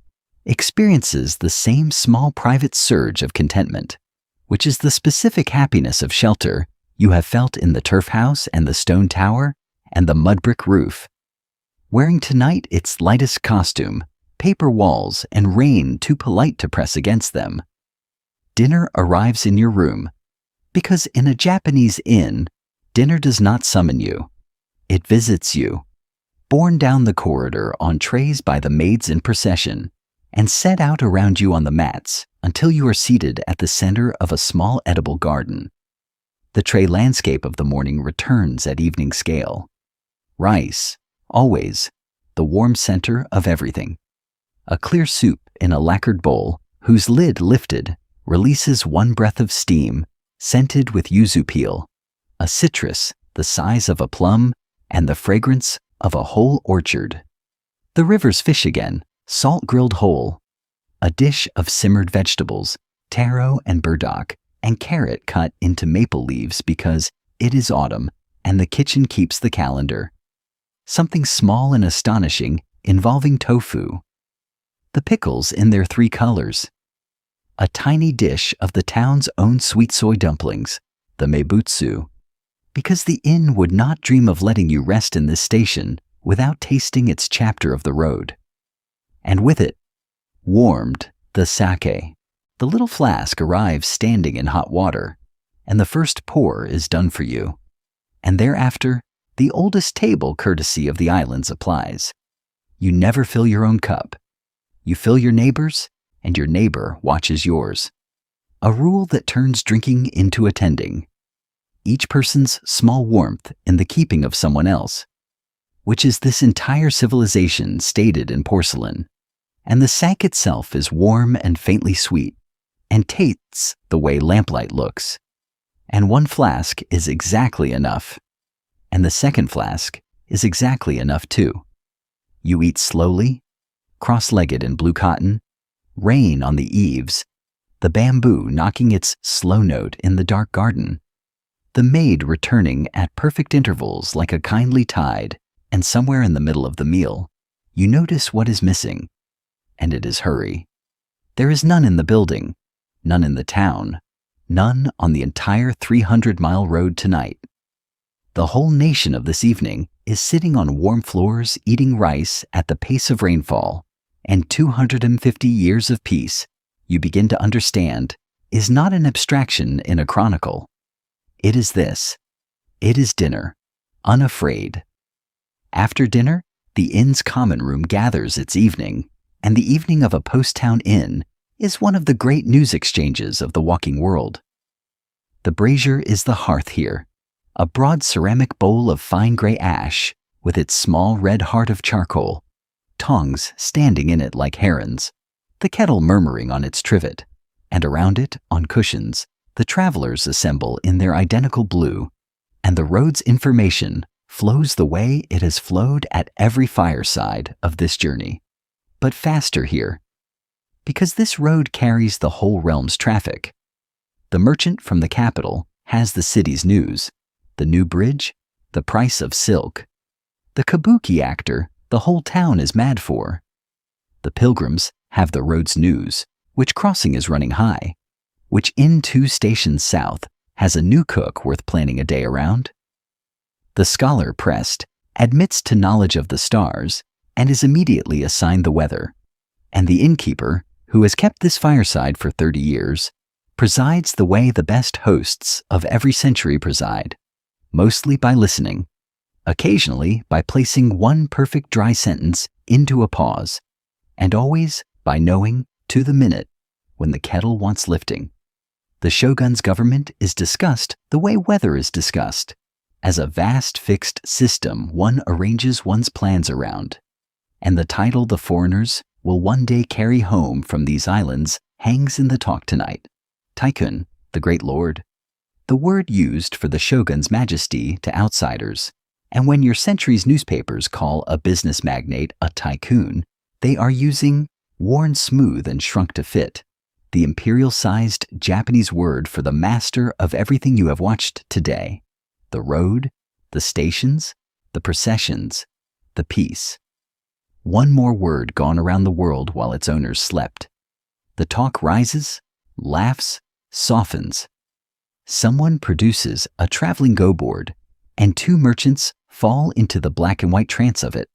experiences the same small private surge of contentment, which is the specific happiness of shelter you have felt in the turf house and the stone tower and the mud brick roof. Wearing tonight its lightest costume, paper walls and rain too polite to press against them. Dinner arrives in your room, because in a Japanese inn, dinner does not summon you. It visits you, borne down the corridor on trays by the maids in procession, and set out around you on the mats until you are seated at the center of a small edible garden. The tray landscape of the morning returns at evening scale. Rice, always, the warm center of everything. A clear soup in a lacquered bowl, whose lid lifted releases one breath of steam, scented with yuzu peel, a citrus the size of a plum, and the fragrance of a whole orchard. The river's fish again, salt grilled whole. A dish of simmered vegetables, taro and burdock, and carrot cut into maple leaves because it is autumn and the kitchen keeps the calendar. Something small and astonishing involving tofu. The pickles in their 3 colors. A tiny dish of the town's own sweet soy dumplings, the mebutsu, because the inn would not dream of letting you rest in this station without tasting its chapter of the road. And with it, warmed, the sake, The little flask arrives standing in hot water, and the first pour is done for you. And thereafter, the oldest table courtesy of the islands applies. You never fill your own cup. You fill your neighbor's, and your neighbor watches yours. A rule that turns drinking into attending. Each person's small warmth in the keeping of someone else, which is this entire civilization stated in porcelain. And the sack itself is warm and faintly sweet, and tastes the way lamplight looks. And one flask is exactly enough. And the second flask is exactly enough too. You eat slowly, cross-legged in blue cotton, rain on the eaves, the bamboo knocking its slow note in the dark garden, the maid returning at perfect intervals like a kindly tide, and somewhere in the middle of the meal, you notice what is missing, and it is hurry. There is none in the building, none in the town, none on the entire 300-mile road tonight. The whole nation of this evening is sitting on warm floors eating rice at the pace of rainfall, and 250 years of peace, you begin to understand, is not an abstraction in a chronicle. It is this. It is dinner, unafraid. After dinner, the inn's common room gathers its evening, and the evening of a post-town inn is one of the great news exchanges of the walking world. The brazier is the hearth here, a broad ceramic bowl of fine gray ash with its small red heart of charcoal, tongs standing in it like herons, the kettle murmuring on its trivet, and around it, on cushions, the travelers assemble in their identical blue, and the road's information flows the way it has flowed at every fireside of this journey, but faster here, because this road carries the whole realm's traffic. The merchant from the capital has the city's news, the new bridge, the price of silk. The kabuki actor the whole town is mad for. The pilgrims have the road's news, which crossing is running high, which inn 2 stations south has a new cook worth planning a day around. The scholar pressed admits to knowledge of the stars and is immediately assigned the weather, and the innkeeper, who has kept this fireside for 30 years, presides the way the best hosts of every century preside, mostly by listening, occasionally by placing one perfect dry sentence into a pause, and always by knowing, to the minute, when the kettle wants lifting. The shogun's government is discussed the way weather is discussed, as a vast fixed system one arranges one's plans around, and the title the foreigners will one day carry home from these islands hangs in the talk tonight. Tycoon, the great lord, the word used for the shogun's majesty to outsiders. And when your century's newspapers call a business magnate a tycoon, they are using, worn smooth and shrunk to fit, the imperial-sized Japanese word for the master of everything you have watched today: the road, the stations, the processions, the peace. One more word gone around the world while its owners slept. The talk rises, laughs, softens. Someone produces a traveling go-board, and 2 merchants fall into the black and white trance of it,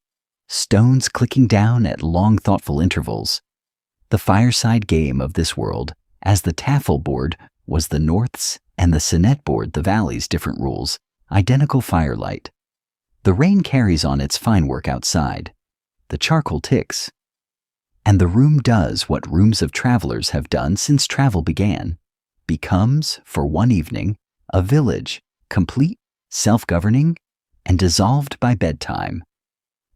stones clicking down at long thoughtful intervals. The fireside game of this world, as the taffel board was the north's and the sonnet board the valley's different rules, identical firelight. The rain carries on its fine work outside. The charcoal ticks. And the room does what rooms of travelers have done since travel began, becomes, for one evening, a village, complete, self-governing, and dissolved by bedtime.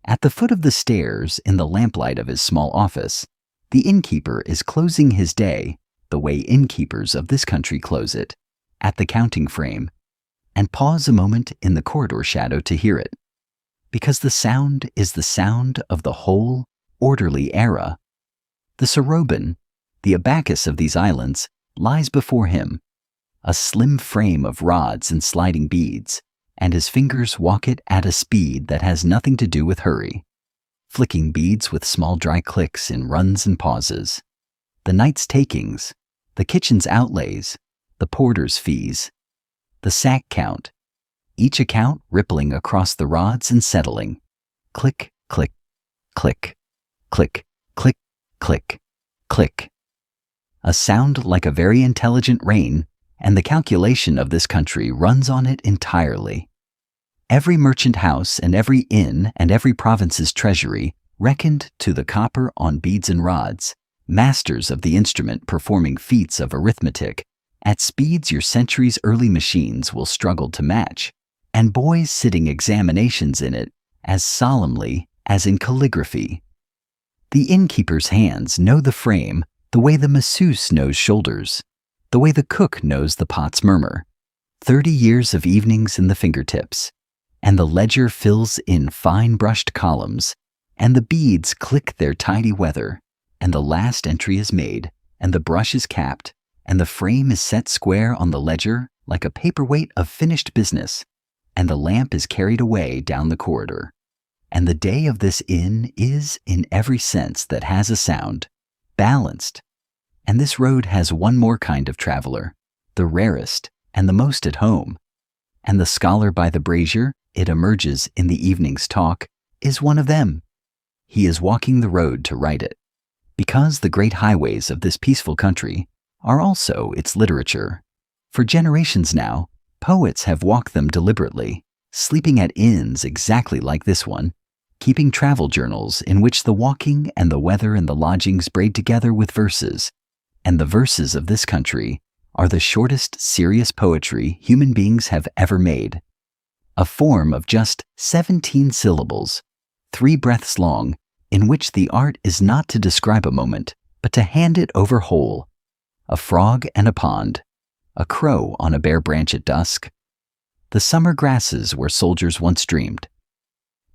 At the foot of the stairs, in the lamplight of his small office, the innkeeper is closing his day the way innkeepers of this country close it, at the counting frame, and pause a moment in the corridor shadow to hear it, because the sound is the sound of the whole orderly era. The soroban, the abacus of these islands, lies before him, a slim frame of rods and sliding beads, and his fingers walk it at a speed that has nothing to do with hurry, flicking beads with small dry clicks in runs and pauses. The night's takings, the kitchen's outlays, the porter's fees, the sack count, each account rippling across the rods and settling. Click, click, click, click, click, click, click. a sound like a very intelligent rain, and the calculation of this country runs on it entirely. Every merchant house and every inn and every province's treasury reckoned to the copper on beads and rods, masters of the instrument performing feats of arithmetic at speeds your centuries' early machines will struggle to match, and boys sitting examinations in it as solemnly as in calligraphy. The innkeeper's hands know the frame the way the masseuse knows shoulders, the way the cook knows the pot's murmur. 30 years of evenings in the fingertips, and the ledger fills in fine-brushed columns, and the beads click their tidy weather, and the last entry is made, and the brush is capped, and the frame is set square on the ledger like a paperweight of finished business, and the lamp is carried away down the corridor. And the day of this inn is, in every sense that has a sound, balanced. And this road has one more kind of traveler, the rarest and the most at home. And the scholar by the brazier, it emerges in the evening's talk, is one of them. He is walking the road to write it, because the great highways of this peaceful country are also its literature. For generations now, poets have walked them deliberately, sleeping at inns exactly like this one, keeping travel journals in which the walking and the weather and the lodgings braid together with verses. And the verses of this country are the shortest serious poetry human beings have ever made. A form of just 17 syllables, 3 breaths long, in which the art is not to describe a moment, but to hand it over whole. A frog and a pond, a crow on a bare branch at dusk, the summer grasses where soldiers once dreamed,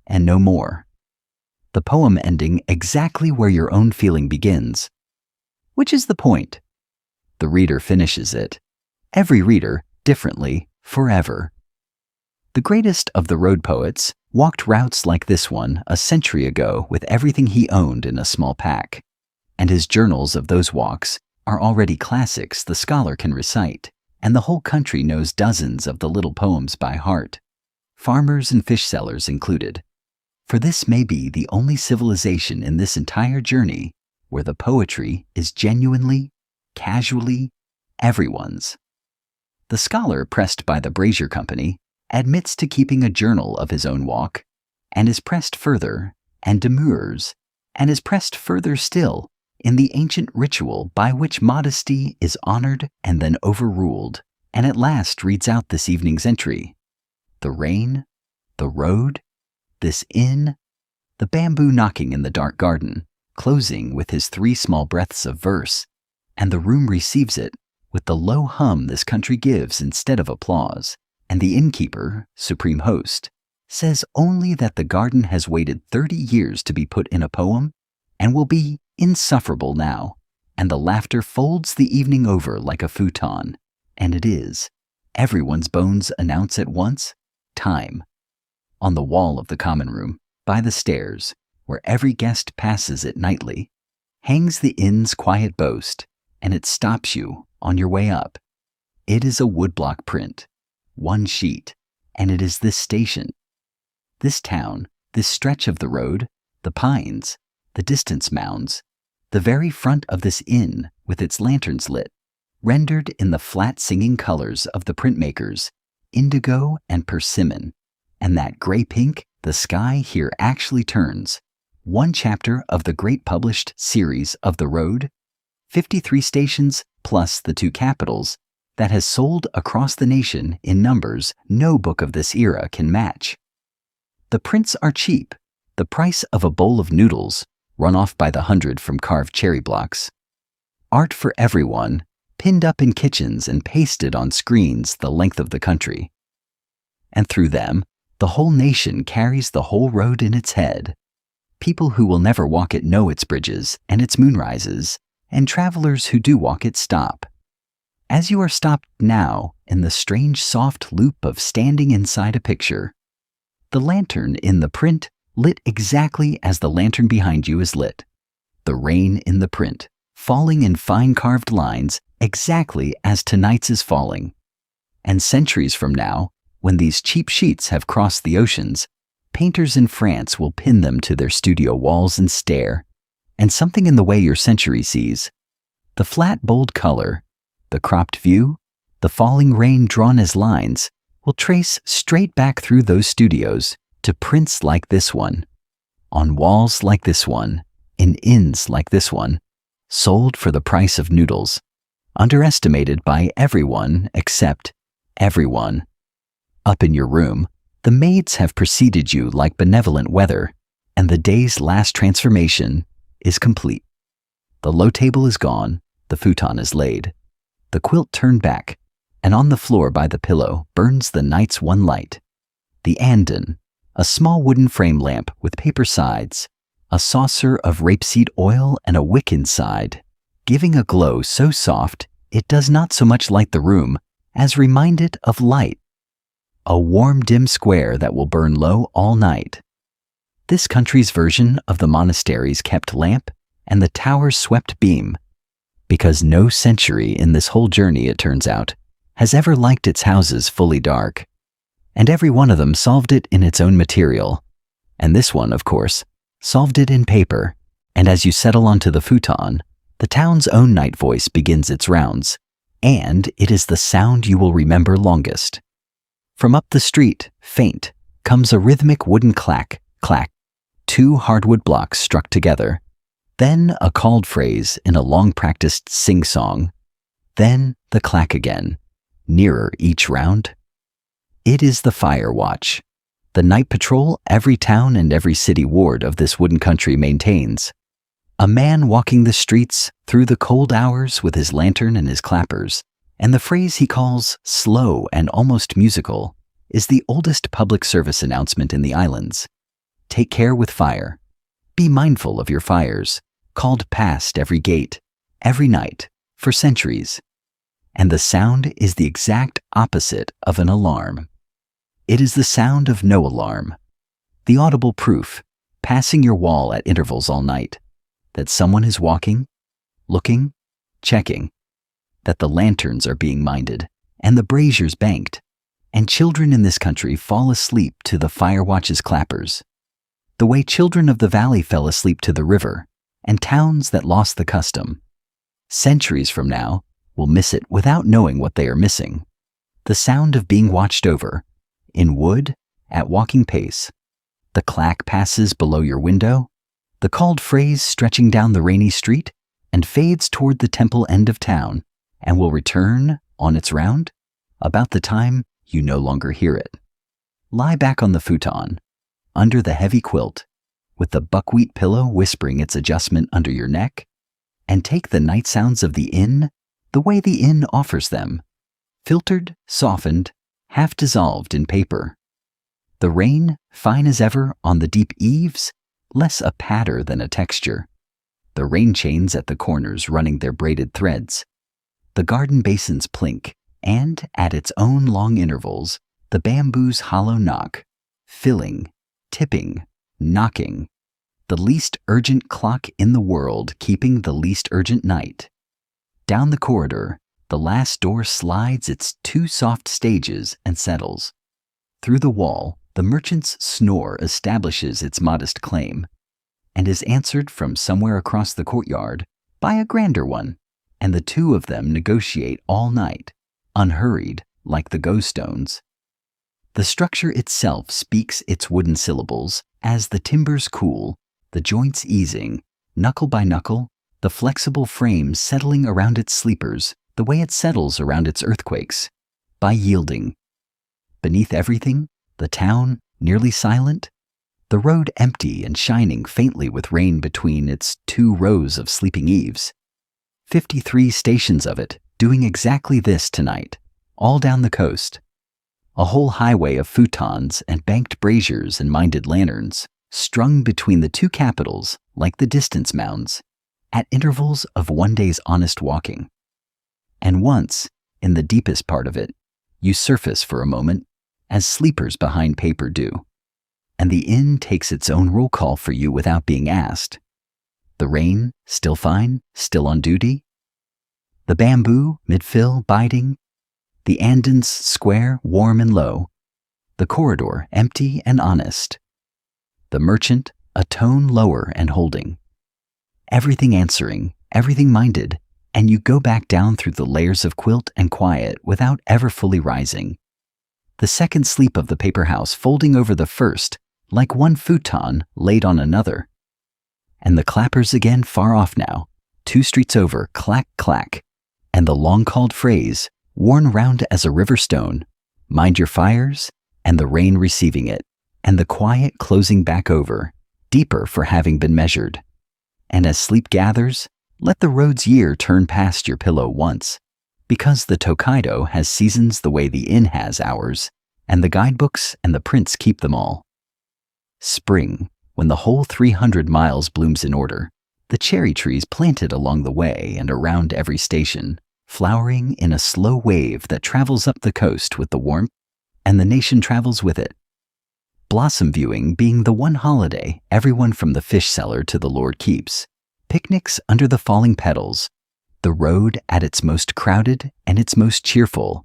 and no more. The poem ending exactly where your own feeling begins. Which is the point? The reader finishes it. Every reader, differently, forever. The greatest of the road poets walked routes like this one a century ago with everything he owned in a small pack, and his journals of those walks are already classics the scholar can recite, and the whole country knows dozens of the little poems by heart, farmers and fish sellers included. For this may be the only civilization in this entire journey where the poetry is genuinely, casually, everyone's. The scholar pressed by the brazier company admits to keeping a journal of his own walk, and is pressed further, and demurs, and is pressed further still in the ancient ritual by which modesty is honored and then overruled, and at last reads out this evening's entry. The rain, the road, this inn, the bamboo knocking in the dark garden, closing with his 3 small breaths of verse, and the room receives it with the low hum this country gives instead of applause, and the innkeeper, supreme host, says only that the garden has waited 30 years to be put in a poem, and will be insufferable now, and the laughter folds the evening over like a futon, and it is. Everyone's bones announce at once, time. On the wall of the common room, by the stairs, where every guest passes it nightly, hangs the inn's quiet boast, and it stops you on your way up. It is a woodblock print, 1 sheet, and it is this station, this town, this stretch of the road, the pines, the distance mounds, the very front of this inn with its lanterns lit, rendered in the flat singing colors of the printmakers, indigo and persimmon, and that gray-pink the sky here actually turns. 1 chapter of the great published series of The Road, 53 stations plus the 2 capitals, that has sold across the nation in numbers no book of this era can match. The prints are cheap, the price of a bowl of noodles, run off by the 100 from carved cherry blocks. Art for everyone, pinned up in kitchens and pasted on screens the length of the country. And through them, the whole nation carries the whole road in its head. People who will never walk it know its bridges and its moonrises, and travelers who do walk it stop. As you are stopped now in the strange soft loop of standing inside a picture, the lantern in the print lit exactly as the lantern behind you is lit, the rain in the print falling in fine carved lines exactly as tonight's is falling. And centuries from now, when these cheap sheets have crossed the oceans, painters in France will pin them to their studio walls and stare, and something in the way your century sees, The flat, bold color, the cropped view, the falling rain drawn as lines will trace straight back through those studios to prints like this one, on walls like this one, in inns like this one, sold for the price of noodles, underestimated by everyone except everyone. Up in your room, the maids have preceded you like benevolent weather, and the day's last transformation is complete. The low table is gone, the futon is laid, the quilt turned back, and on the floor by the pillow burns the night's one light. The anden, a small wooden frame lamp with paper sides, a saucer of rapeseed oil and a wick inside, giving a glow so soft it does not so much light the room as remind it of light. A warm, dim square that will burn low all night. This country's version of the monastery's kept lamp and the tower's swept beam, because no century in this whole journey, it turns out, has ever liked its houses fully dark, and every one of them solved it in its own material, and this one, of course, solved it in paper, and as you settle onto the futon, the town's own night voice begins its rounds, and it is the sound you will remember longest. From up the street, faint, comes a rhythmic wooden clack, clack, 2 hardwood blocks struck together, then a called phrase in a long-practiced sing-song, then the clack again, nearer each round. It is the fire watch, the night patrol every town and every city ward of this wooden country maintains. A man walking the streets through the cold hours with his lantern and his clappers, and the phrase he calls slow and almost musical is the oldest public service announcement in the islands. Take care with fire. Be mindful of your fires, called past every gate, every night, for centuries. And the sound is the exact opposite of an alarm. It is the sound of no alarm, the audible proof, passing your wall at intervals all night, that someone is walking, looking, checking, that the lanterns are being minded and the braziers banked, and children in this country fall asleep to the fire watch's clappers, the way children of the valley fell asleep to the river, and towns that lost the custom, centuries from now, will miss it without knowing what they are missing. The sound of being watched over, in wood, at walking pace. The clack passes below your window, the called phrase stretching down the rainy street and fades toward the temple end of town, and will return on its round about the time you no longer hear it. Lie back on the futon, under the heavy quilt, with the buckwheat pillow whispering its adjustment under your neck, and take the night sounds of the inn the way the inn offers them, filtered, softened, half dissolved in paper. The rain, fine as ever on the deep eaves, less a patter than a texture. The rain chains at the corners running their braided threads. The garden basins plink, and at its own long intervals, the bamboo's hollow knock, filling, tipping, knocking, the least urgent clock in the world keeping the least urgent night. Down the corridor, the last door slides its 2 soft stages and settles. Through the wall, the merchant's snore establishes its modest claim, and is answered from somewhere across the courtyard by a grander one, and the 2 of them negotiate all night, unhurried like the go-stones. The structure itself speaks its wooden syllables as the timbers cool, the joints easing, knuckle by knuckle, the flexible frame settling around its sleepers the way it settles around its earthquakes, by yielding. Beneath everything, the town nearly silent, the road empty and shining faintly with rain between its 2 rows of sleeping eaves. 53 stations of it doing exactly this tonight, all down the coast. A whole highway of futons and banked braziers and minded lanterns, strung between the 2 capitals like the distance mounds, at intervals of one day's honest walking. And once, in the deepest part of it, you surface for a moment, as sleepers behind paper do, and the inn takes its own roll call for you without being asked. The rain, still fine, still on duty. The bamboo, mid-fill, biding. The andens square, warm and low. The corridor, empty and honest. The merchant, a tone lower and holding. Everything answering, everything minded, and you go back down through the layers of quilt and quiet without ever fully rising. The second sleep of the paper house folding over the first, like one futon laid on another. And the clappers again far off now, 2 streets over, clack, clack, and the long-called phrase, worn round as a river stone, mind your fires, and the rain receiving it, and the quiet closing back over, deeper for having been measured. And as sleep gathers, let the road's year turn past your pillow once, because the Tokaido has seasons the way the inn has hours, and the guidebooks and the prints keep them all. Spring, when the whole 300 miles blooms in order, the cherry trees planted along the way and around every station, flowering in a slow wave that travels up the coast with the warmth, and the nation travels with it. Blossom viewing being the one holiday everyone from the fish cellar to the Lord keeps, picnics under the falling petals, the road at its most crowded and its most cheerful,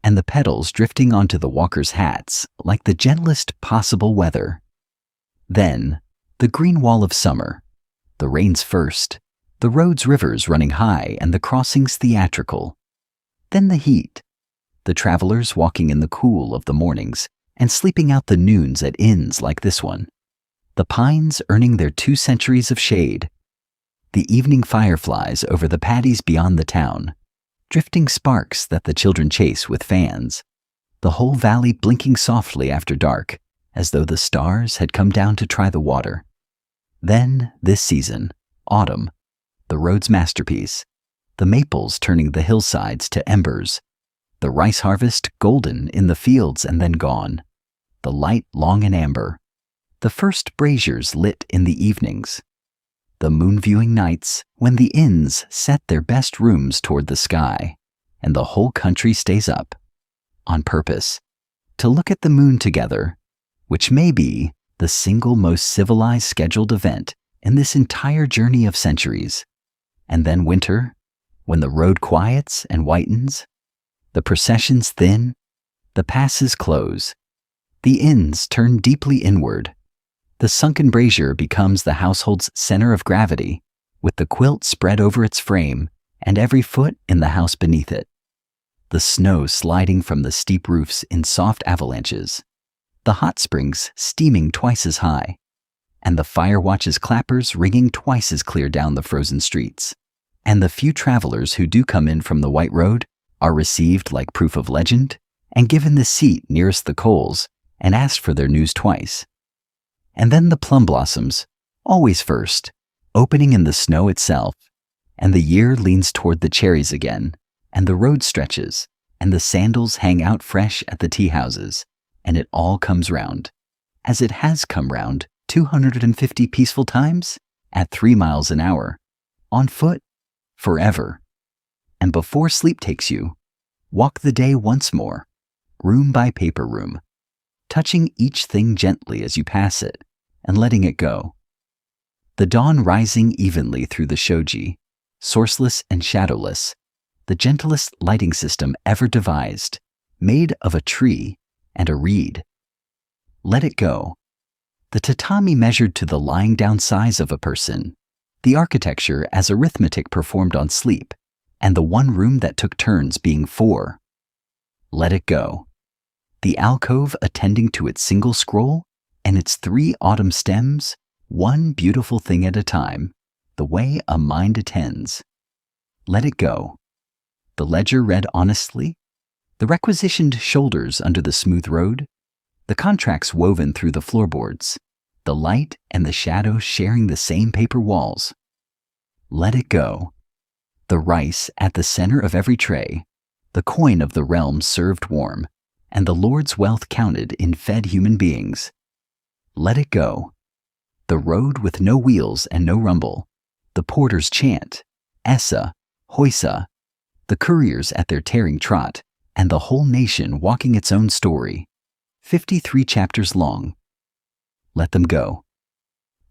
and the petals drifting onto the walkers' hats like the gentlest possible weather. Then, the green wall of summer, the rains first, the roads rivers running high and the crossings theatrical. Then the heat, the travelers walking in the cool of the mornings and sleeping out the noons at inns like this one, the pines earning their 2 centuries of shade, the evening fireflies over the paddies beyond the town, drifting sparks that the children chase with fans, the whole valley blinking softly after dark, as though the stars had come down to try the water. Then, this season, autumn, the road's masterpiece, the maples turning the hillsides to embers, the rice harvest golden in the fields and then gone, the light long and amber, the first braziers lit in the evenings, the moon-viewing nights when the inns set their best rooms toward the sky, and the whole country stays up, on purpose, to look at the moon together, which may be the single most civilized scheduled event in this entire journey of centuries. And then winter, when the road quiets and whitens, the processions thin, the passes close, the inns turn deeply inward, the sunken brazier becomes the household's center of gravity, with the quilt spread over its frame and every foot in the house beneath it, the snow sliding from the steep roofs in soft avalanches, the hot springs steaming twice as high, and the fire watch's clappers ringing twice as clear down the frozen streets. And the few travelers who do come in from the white road are received like proof of legend and given the seat nearest the coals and asked for their news twice. And then the plum blossoms, always first, opening in the snow itself, and the year leans toward the cherries again, and the road stretches, and the sandals hang out fresh at the tea houses, and it all comes round, as it has come round 250 peaceful times at 3 miles an hour, on foot, forever. And before sleep takes you, walk the day once more, room by paper room, touching each thing gently as you pass it and letting it go. The dawn rising evenly through the shoji, sourceless and shadowless, the gentlest lighting system ever devised, made of a tree and a reed. Let it go. The tatami measured to the lying down size of a person, the architecture as arithmetic performed on sleep, and the one room that took turns being 4. Let it go. The alcove attending to its single scroll and its 3 autumn stems, one beautiful thing at a time, the way a mind attends. Let it go. The ledger read honestly, the requisitioned shoulders under the smooth road, the contracts woven through the floorboards, the light and the shadow sharing the same paper walls. Let it go. The rice at the center of every tray, the coin of the realm served warm, and the Lord's wealth counted in fed human beings. Let it go. The road with no wheels and no rumble, the porter's chant, Essa, Hoisa, the couriers at their tearing trot, and the whole nation walking its own story, 53 chapters long. Let them go.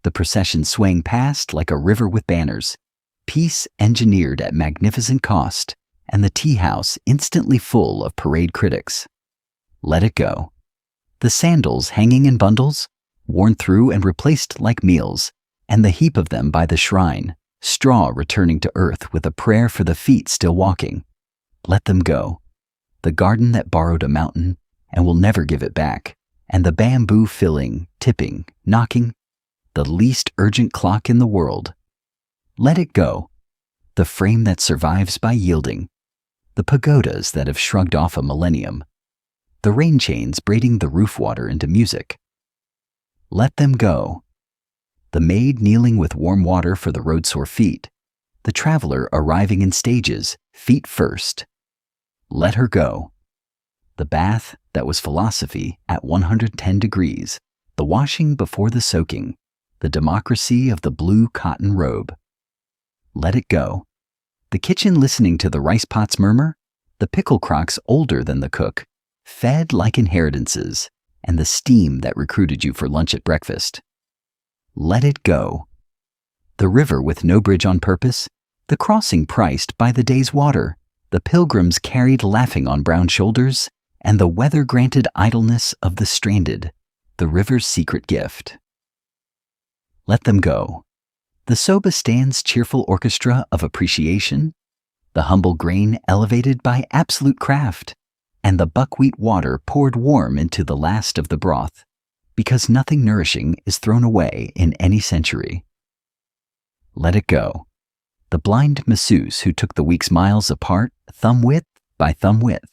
The procession swaying past like a river with banners, peace engineered at magnificent cost, and the tea house instantly full of parade critics. Let it go. The sandals hanging in bundles, worn through and replaced like meals, and the heap of them by the shrine, straw returning to earth with a prayer for the feet still walking. Let them go. The garden that borrowed a mountain and will never give it back, and the bamboo filling, tipping, knocking, the least urgent clock in the world. Let it go. The frame that survives by yielding, the pagodas that have shrugged off a millennium, the rain chains braiding the roof water into music. Let them go. The maid kneeling with warm water for the road-sore feet, the traveler arriving in stages, feet first. Let her go. The bath that was philosophy at 110 degrees, the washing before the soaking, the democracy of the blue cotton robe. Let it go. The kitchen listening to the rice pots murmur, the pickle crocks older than the cook, fed like inheritances, and the steam that recruited you for lunch at breakfast. Let it go. The river with no bridge on purpose, the crossing priced by the day's water, the pilgrims carried laughing on brown shoulders, and the weather-granted idleness of the stranded, the river's secret gift. Let them go. The soba stand's cheerful orchestra of appreciation, the humble grain elevated by absolute craft, and the buckwheat water poured warm into the last of the broth, because nothing nourishing is thrown away in any century. Let it go. The blind masseuse who took the week's miles apart, thumb width by thumb width,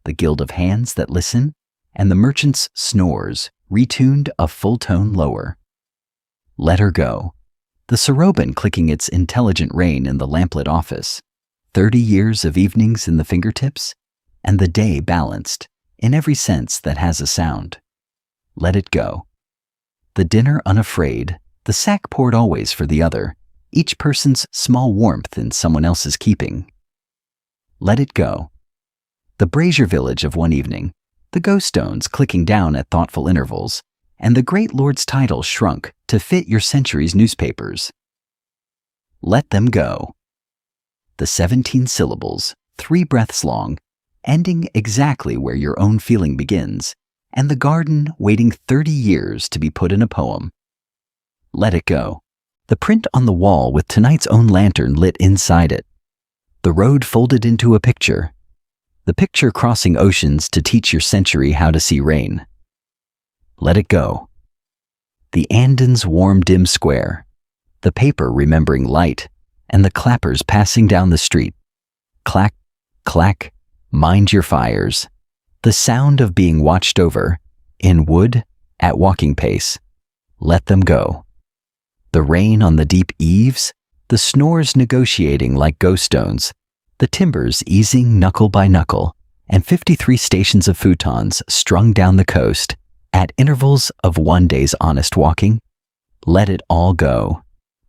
the guild of hands that listen, and the merchant's snores, retuned a full tone lower. Let her go. The soroban clicking its intelligent rein in the lamplit office, 30 years of evenings in the fingertips, and the day balanced, in every sense that has a sound. Let it go. The dinner unafraid, the sack poured always for the other, each person's small warmth in someone else's keeping. Let it go. The brazier village of one evening, the ghost stones clicking down at thoughtful intervals, and the great lord's title shrunk to fit your century's newspapers. Let them go. The 17 syllables, 3 breaths long, ending exactly where your own feeling begins, and the garden waiting 30 years to be put in a poem. Let it go. The print on the wall with tonight's own lantern lit inside it. The road folded into a picture. The picture crossing oceans to teach your century how to see rain. Let it go. The Andon's warm dim square, the paper remembering light, and the clappers passing down the street. Clack, clack, mind your fires. The sound of being watched over, in wood, at walking pace. Let them go. The rain on the deep eaves, the snores negotiating like ghost stones, the timbers easing knuckle by knuckle, and 53 stations of futons strung down the coast, at intervals of one day's honest walking. Let it all go.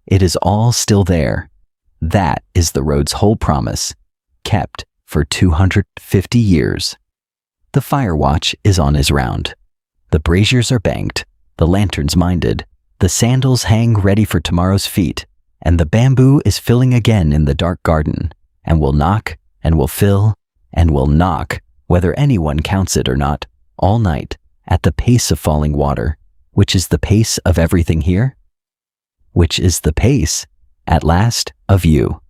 It is all still there. That is the road's whole promise, kept for 250 years. The fire watch is on his round. The braziers are banked, the lanterns minded, the sandals hang ready for tomorrow's feet, and the bamboo is filling again in the dark garden, and will knock, and will fill, and will knock, whether anyone counts it or not, all night, at the pace of falling water, which is the pace of everything here, which is the pace, at last, of you.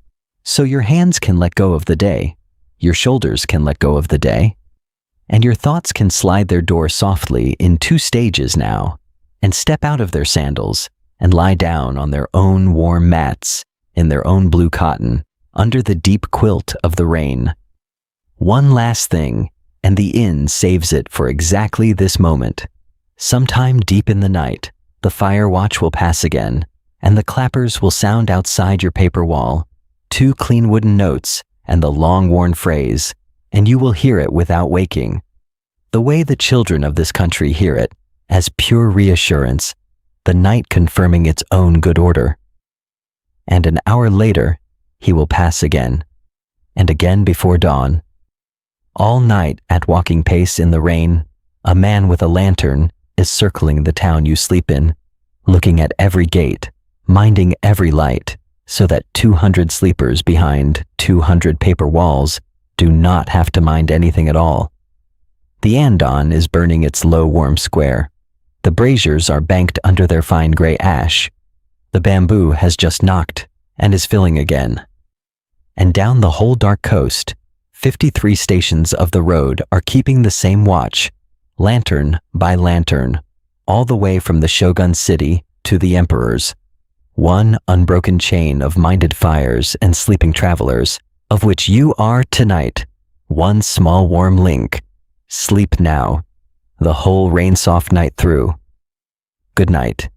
So your hands can let go of the day, your shoulders can let go of the day, and your thoughts can slide their door softly in 2 stages now, and step out of their sandals and lie down on their own warm mats in their own blue cotton under the deep quilt of the rain. One last thing, and the inn saves it for exactly this moment. Sometime deep in the night, the fire watch will pass again, and the clappers will sound outside your paper wall, 2 clean wooden notes and the long-worn phrase, and you will hear it without waking, the way the children of this country hear it, as pure reassurance, the night confirming its own good order. And an hour later, he will pass again, and again before dawn. All night at walking pace in the rain, a man with a lantern is circling the town you sleep in, looking at every gate, minding every light, so that 200 sleepers behind 200 paper walls do not have to mind anything at all. The Andon is burning its low warm square. The braziers are banked under their fine gray ash. The bamboo has just knocked, and is filling again. And down the whole dark coast, 53 stations of the road are keeping the same watch, lantern by lantern, all the way from the Shogun city to the emperor's. One unbroken chain of minded fires and sleeping travelers, of which you are tonight, one small warm link. Sleep now, the whole rain-soft night through. Good night.